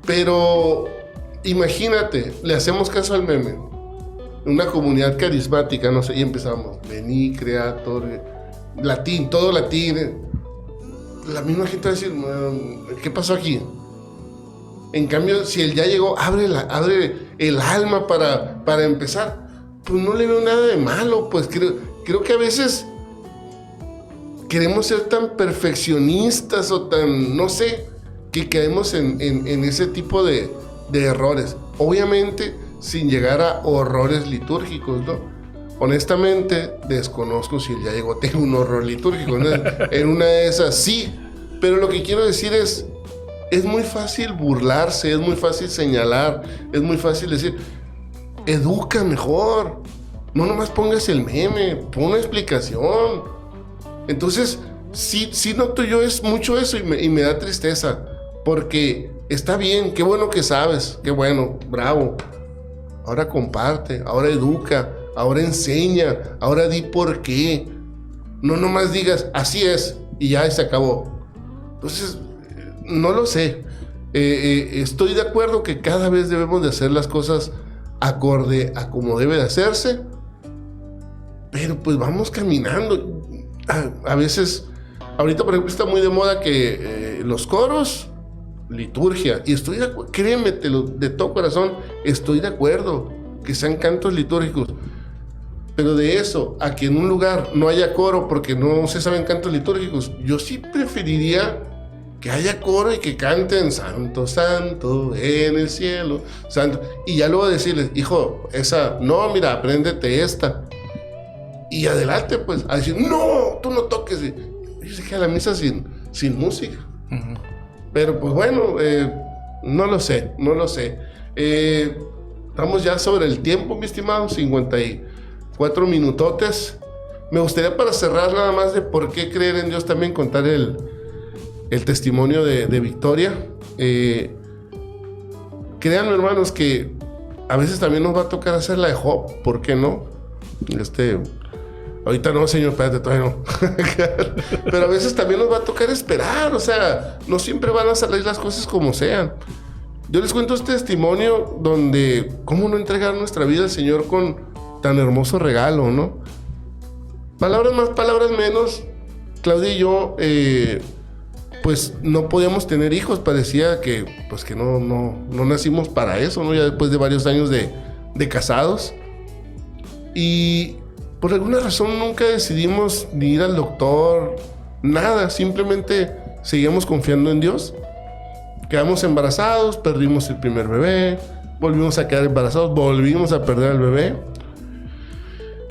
Pero imagínate, le hacemos caso al meme, una comunidad carismática, no sé, y empezamos, Veni Creator, latín, todo latín. La misma gente va a decir, ¿qué pasó aquí? En cambio, si él ya llegó, abre el alma para empezar, pues no le veo nada de malo. Pues creo que a veces queremos ser tan perfeccionistas o tan, no sé, que caemos en ese tipo de errores. Obviamente, sin llegar a horrores litúrgicos, ¿no? Honestamente, desconozco si él ya llegó, tengo un horror litúrgico, ¿no? En una de esas, sí. Pero lo que quiero decir es muy fácil burlarse, es muy fácil señalar, es muy fácil decir, educa mejor. No nomás pongas el meme, pon una explicación. Entonces, sí noto yo es mucho eso y me da tristeza. Porque está bien, qué bueno que sabes, qué bueno, bravo. Ahora comparte, ahora educa, ahora enseña, ahora di por qué. No nomás digas, así es, y ya se acabó. Entonces, no lo sé. Estoy de acuerdo que cada vez debemos de hacer las cosas acorde a como debe de hacerse. Pero pues vamos caminando. A veces, ahorita por ejemplo está muy de moda que los coros, liturgia. Y estoy de acuerdo, créeme, de todo corazón, estoy de acuerdo que sean cantos litúrgicos. Pero de eso a que en un lugar no haya coro porque no se saben cantos litúrgicos, yo sí preferiría que haya coro y que canten Santo, Santo en el cielo, Santo. Y ya luego decirles, hijo, esa, no, mira, apréndete esta. Y adelante, pues, a decir, no, tú no toques. Yo dije a la misa sin música. Uh-huh. Pero pues bueno, no lo sé. Estamos ya sobre el tiempo, mi estimado, 54 minutotes. Me gustaría para cerrar nada más de por qué creer en Dios también contar el testimonio de Victoria. Créanme, hermanos, que a veces también nos va a tocar hacer la de Job, ¿por qué no? Ahorita no, señor, espérate, todavía no. Pero a veces también nos va a tocar esperar, o sea, no siempre van a salir las cosas como sean. Yo les cuento este testimonio donde cómo no entregar nuestra vida al Señor con tan hermoso regalo, ¿no? Palabras más, palabras menos. Claudia y yo, pues no podíamos tener hijos, parecía que no nacimos para eso, ¿no? Ya después de varios años de casados. Y por alguna razón nunca decidimos ni ir al doctor, nada, simplemente seguíamos confiando en Dios. Quedamos embarazados, perdimos el primer bebé, volvimos a quedar embarazados, volvimos a perder al bebé.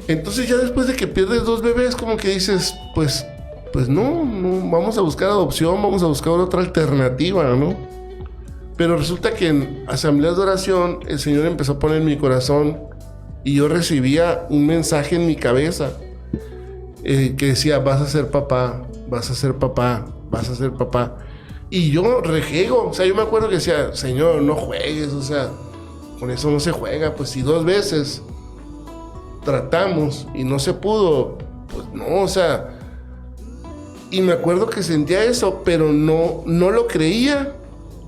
Entonces ya después de que pierdes 2 bebés, como que dices, pues no, vamos a buscar adopción, vamos a buscar otra alternativa, ¿no? Pero resulta que en asambleas de oración el Señor empezó a poner en mi corazón y yo recibía un mensaje en mi cabeza que decía, vas a ser papá, vas a ser papá, vas a ser papá. Y yo rejego, o sea, yo me acuerdo que decía, Señor, no juegues, o sea, con eso no se juega, pues si 2 veces, tratamos y no se pudo, pues no, o sea, y me acuerdo que sentía eso, pero no lo creía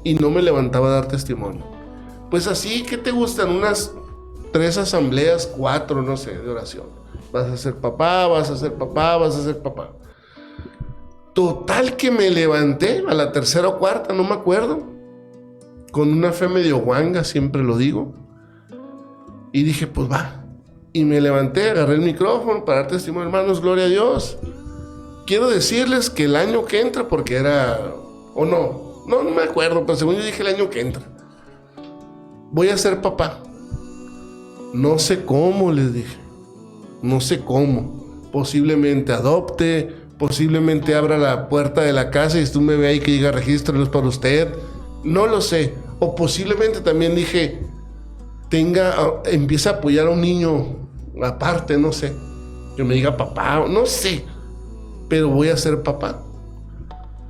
y no me levantaba a dar testimonio. Pues así, ¿qué te gustan? Unas 3 asambleas, 4, no sé, de oración. Vas a ser papá, vas a ser papá, vas a ser papá. Total que me levanté a la 3ª o 4ª, no me acuerdo, con una fe medio guanga, siempre lo digo, y dije, pues va. Y me levanté, agarré el micrófono para dar testimonio, hermanos, gloria a Dios. Quiero decirles que el año que entra, porque era, o no me acuerdo, pero según yo dije el año que entra, voy a ser papá. No sé cómo, les dije, no sé cómo. Posiblemente adopte, posiblemente abra la puerta de la casa y tú me ve ahí que diga regístrelos para usted. No lo sé. O posiblemente también dije, empieza a apoyar a un niño aparte, no sé. Que me diga papá, no sé. Pero voy a ser papá.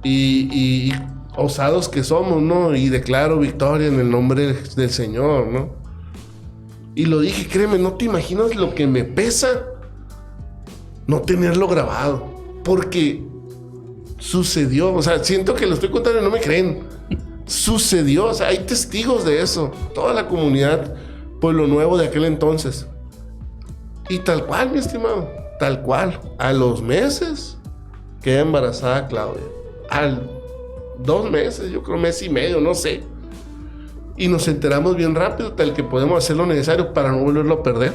Y osados que somos, ¿no? Y declaro victoria en el nombre del Señor, ¿no? Y lo dije, créeme, no te imaginas lo que me pesa no tenerlo grabado. Porque sucedió, o sea, siento que lo estoy contando y no me creen. Sucedió, o sea, hay testigos de eso. Toda la comunidad Pueblo Nuevo de aquel entonces. Y tal cual, mi estimado, tal cual. A los meses queda embarazada Claudia. Al 2 meses, yo creo 1 mes y medio, no sé. Y nos enteramos bien rápido, tal que podemos hacer lo necesario para no volverlo a perder.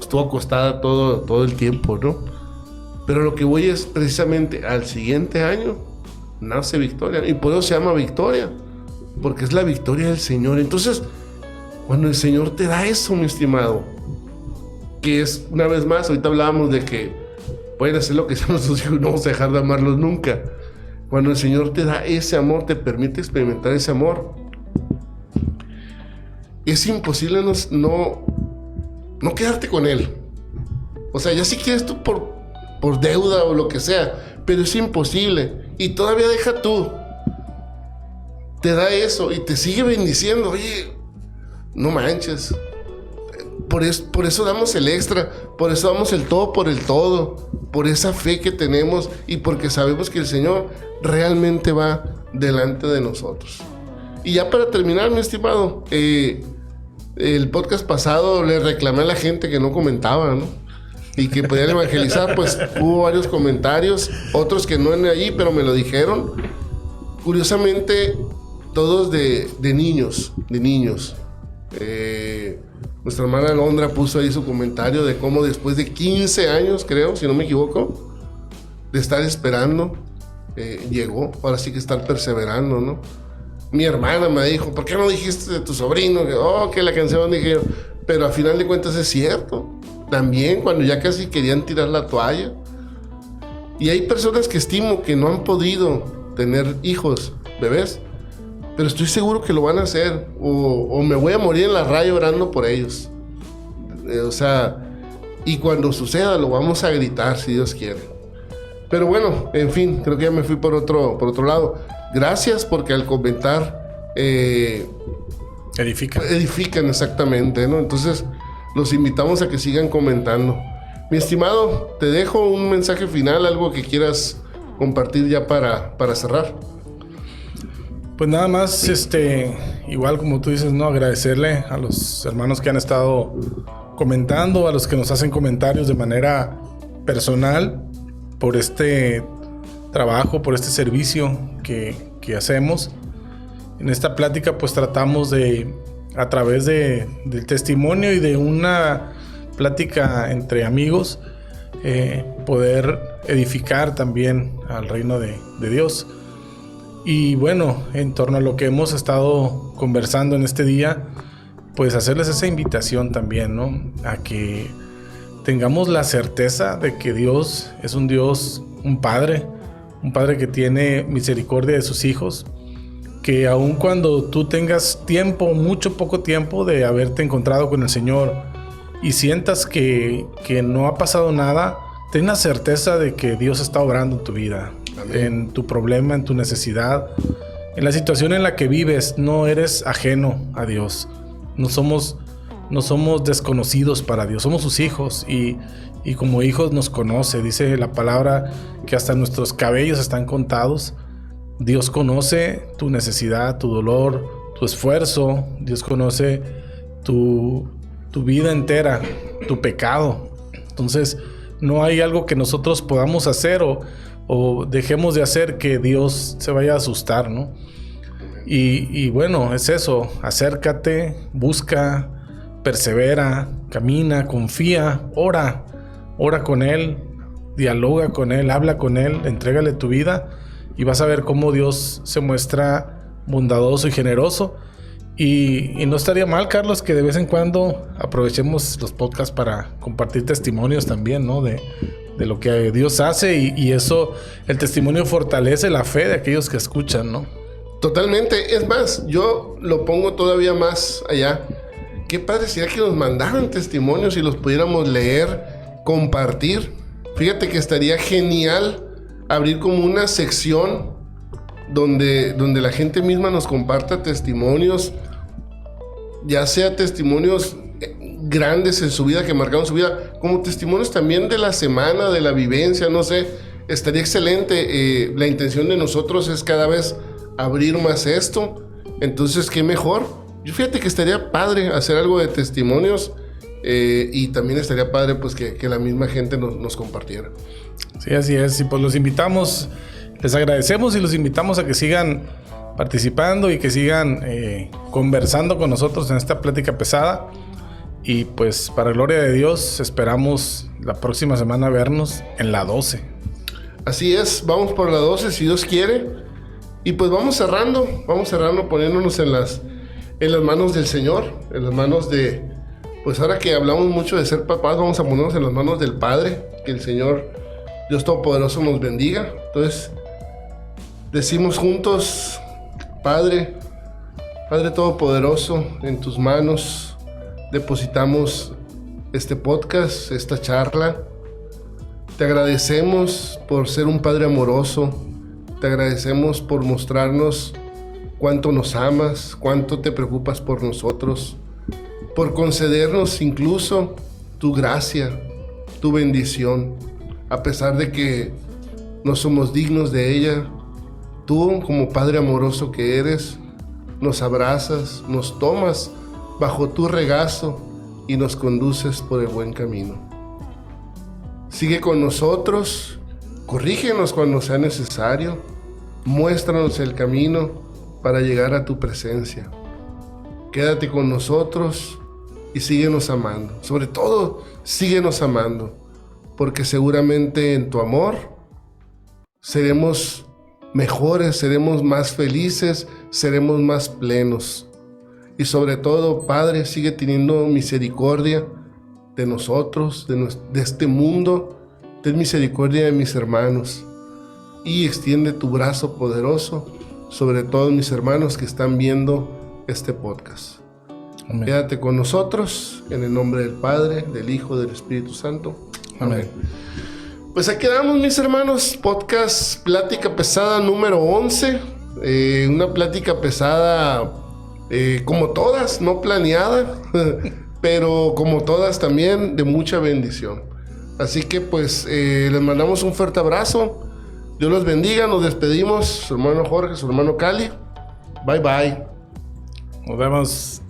Estuvo acostada todo el tiempo, ¿no? Pero lo que voy es precisamente al siguiente año nace Victoria. Y por eso se llama Victoria, porque es la victoria del Señor. Entonces, cuando el Señor te da eso, mi estimado, que es, una vez más, ahorita hablábamos de que pueden hacer lo que sean nuestros hijos y no vamos a dejar de amarlos nunca. Cuando el Señor te da ese amor, te permite experimentar ese amor, es imposible no quedarte con Él. O sea, ya si quieres tú por deuda o lo que sea, pero es imposible. Y todavía deja tú, te da eso y te sigue bendiciendo. Oye, no manches. Por eso damos el extra, por eso damos el todo por el todo, por esa fe que tenemos y porque sabemos que el Señor realmente va delante de nosotros. Y ya para terminar, mi estimado, el podcast pasado le reclamé a la gente que no comentaba, ¿no? Y que podían evangelizar, pues hubo varios comentarios, otros que no en allí, pero me lo dijeron. Curiosamente, todos de niños. Nuestra hermana Alondra puso ahí su comentario de cómo después de 15 años, creo, si no me equivoco, de estar esperando, llegó. Ahora sí que estar perseverando, ¿no? Mi hermana me dijo, ¿por qué no dijiste de tu sobrino? Que la canción, dije yo. Pero a final de cuentas es cierto. También cuando ya casi querían tirar la toalla. Y hay personas que estimo que no han podido tener hijos, bebés, pero estoy seguro que lo van a hacer. O me voy a morir en la raya orando por ellos. O sea, y cuando suceda lo vamos a gritar si Dios quiere. Pero bueno, en fin, creo que ya me fui por otro lado. Gracias porque al comentar edifican exactamente, ¿no? Entonces los invitamos a que sigan comentando. Mi estimado, te dejo un mensaje final, algo que quieras compartir ya para cerrar. Pues nada más, igual como tú dices, ¿no? Agradecerle a los hermanos que han estado comentando, a los que nos hacen comentarios de manera personal por este trabajo, por este servicio que hacemos. En esta plática pues tratamos de, a través del testimonio y de una plática entre amigos, poder edificar también al reino de Dios. Y bueno, en torno a lo que hemos estado conversando en este día, pues hacerles esa invitación también, ¿no? A que tengamos la certeza de que Dios es un Dios, un Padre que tiene misericordia de sus hijos, que aun cuando tú tengas tiempo, mucho poco tiempo de haberte encontrado con el Señor y sientas que no ha pasado nada, ten la certeza de que Dios está obrando en tu vida. Amén. En tu problema, en tu necesidad, en la situación en la que vives. No eres ajeno a Dios. No somos no somos desconocidos para Dios, somos sus hijos y como hijos nos conoce. Dice la palabra que hasta nuestros cabellos están contados. Dios conoce tu necesidad, tu dolor, tu esfuerzo. Dios conoce tu vida entera, tu pecado. Entonces, no hay algo que nosotros podamos hacer o dejemos de hacer que Dios se vaya a asustar, ¿no? Y bueno, es eso. Acércate, busca, persevera, camina, confía, ora con Él, dialoga con Él, habla con Él, entrégale tu vida y vas a ver cómo Dios se muestra bondadoso y generoso. Y no estaría mal, Carlos, que de vez en cuando aprovechemos los podcasts para compartir testimonios también, ¿no? De lo que Dios hace y eso, el testimonio fortalece la fe de aquellos que escuchan, ¿no? Totalmente. Es más, yo lo pongo todavía más allá. Qué padre sería que nos mandaran testimonios y los pudiéramos leer, compartir. Fíjate que estaría genial abrir como una sección donde la gente misma nos comparta testimonios, ya sea testimonios grandes en su vida, que marcaron su vida, como testimonios también de la semana, de la vivencia, no sé, estaría excelente. La intención de nosotros es cada vez abrir más esto, entonces qué mejor. Yo fíjate que estaría padre hacer algo de testimonios y también estaría padre pues que la misma gente nos compartiera. Sí, así es, y pues los invitamos, les agradecemos y los invitamos a que sigan participando y que sigan conversando con nosotros en esta plática pesada. Y pues para gloria de Dios esperamos la próxima semana vernos en la 12. Así es, vamos por la 12 si Dios quiere. Y pues vamos cerrando poniéndonos en las manos del Señor, en las manos de, pues ahora que hablamos mucho de ser papás, vamos a ponernos en las manos del Padre, que el Señor Dios Todopoderoso nos bendiga. Entonces decimos juntos: Padre Todopoderoso, en tus manos depositamos este podcast, esta charla. Te agradecemos por ser un Padre amoroso. Te agradecemos por mostrarnos cuánto nos amas, cuánto te preocupas por nosotros, por concedernos incluso tu gracia, tu bendición, a pesar de que no somos dignos de ella. Tú, como Padre amoroso que eres, nos abrazas, nos tomas bajo tu regazo y nos conduces por el buen camino. Sigue con nosotros, corrígenos cuando sea necesario, muéstranos el camino para llegar a tu presencia. Quédate con nosotros y síguenos amando. Sobre todo, síguenos amando, porque seguramente en tu amor seremos mejores, seremos más felices, seremos más plenos. Y sobre todo, Padre, sigue teniendo misericordia de nosotros, de este mundo. Ten misericordia de mis hermanos y extiende tu brazo poderoso sobre todos mis hermanos que están viendo este podcast. Amén. Quédate con nosotros en el nombre del Padre, del Hijo, del Espíritu Santo. Amén. Pues aquí quedamos, mis hermanos. Podcast Plática Pesada número 11. Una plática pesada como todas, no planeada, pero como todas también de mucha bendición. Así que pues les mandamos un fuerte abrazo. Dios los bendiga, nos despedimos. Su hermano Jorge, su hermano Cali. Bye bye. Nos vemos.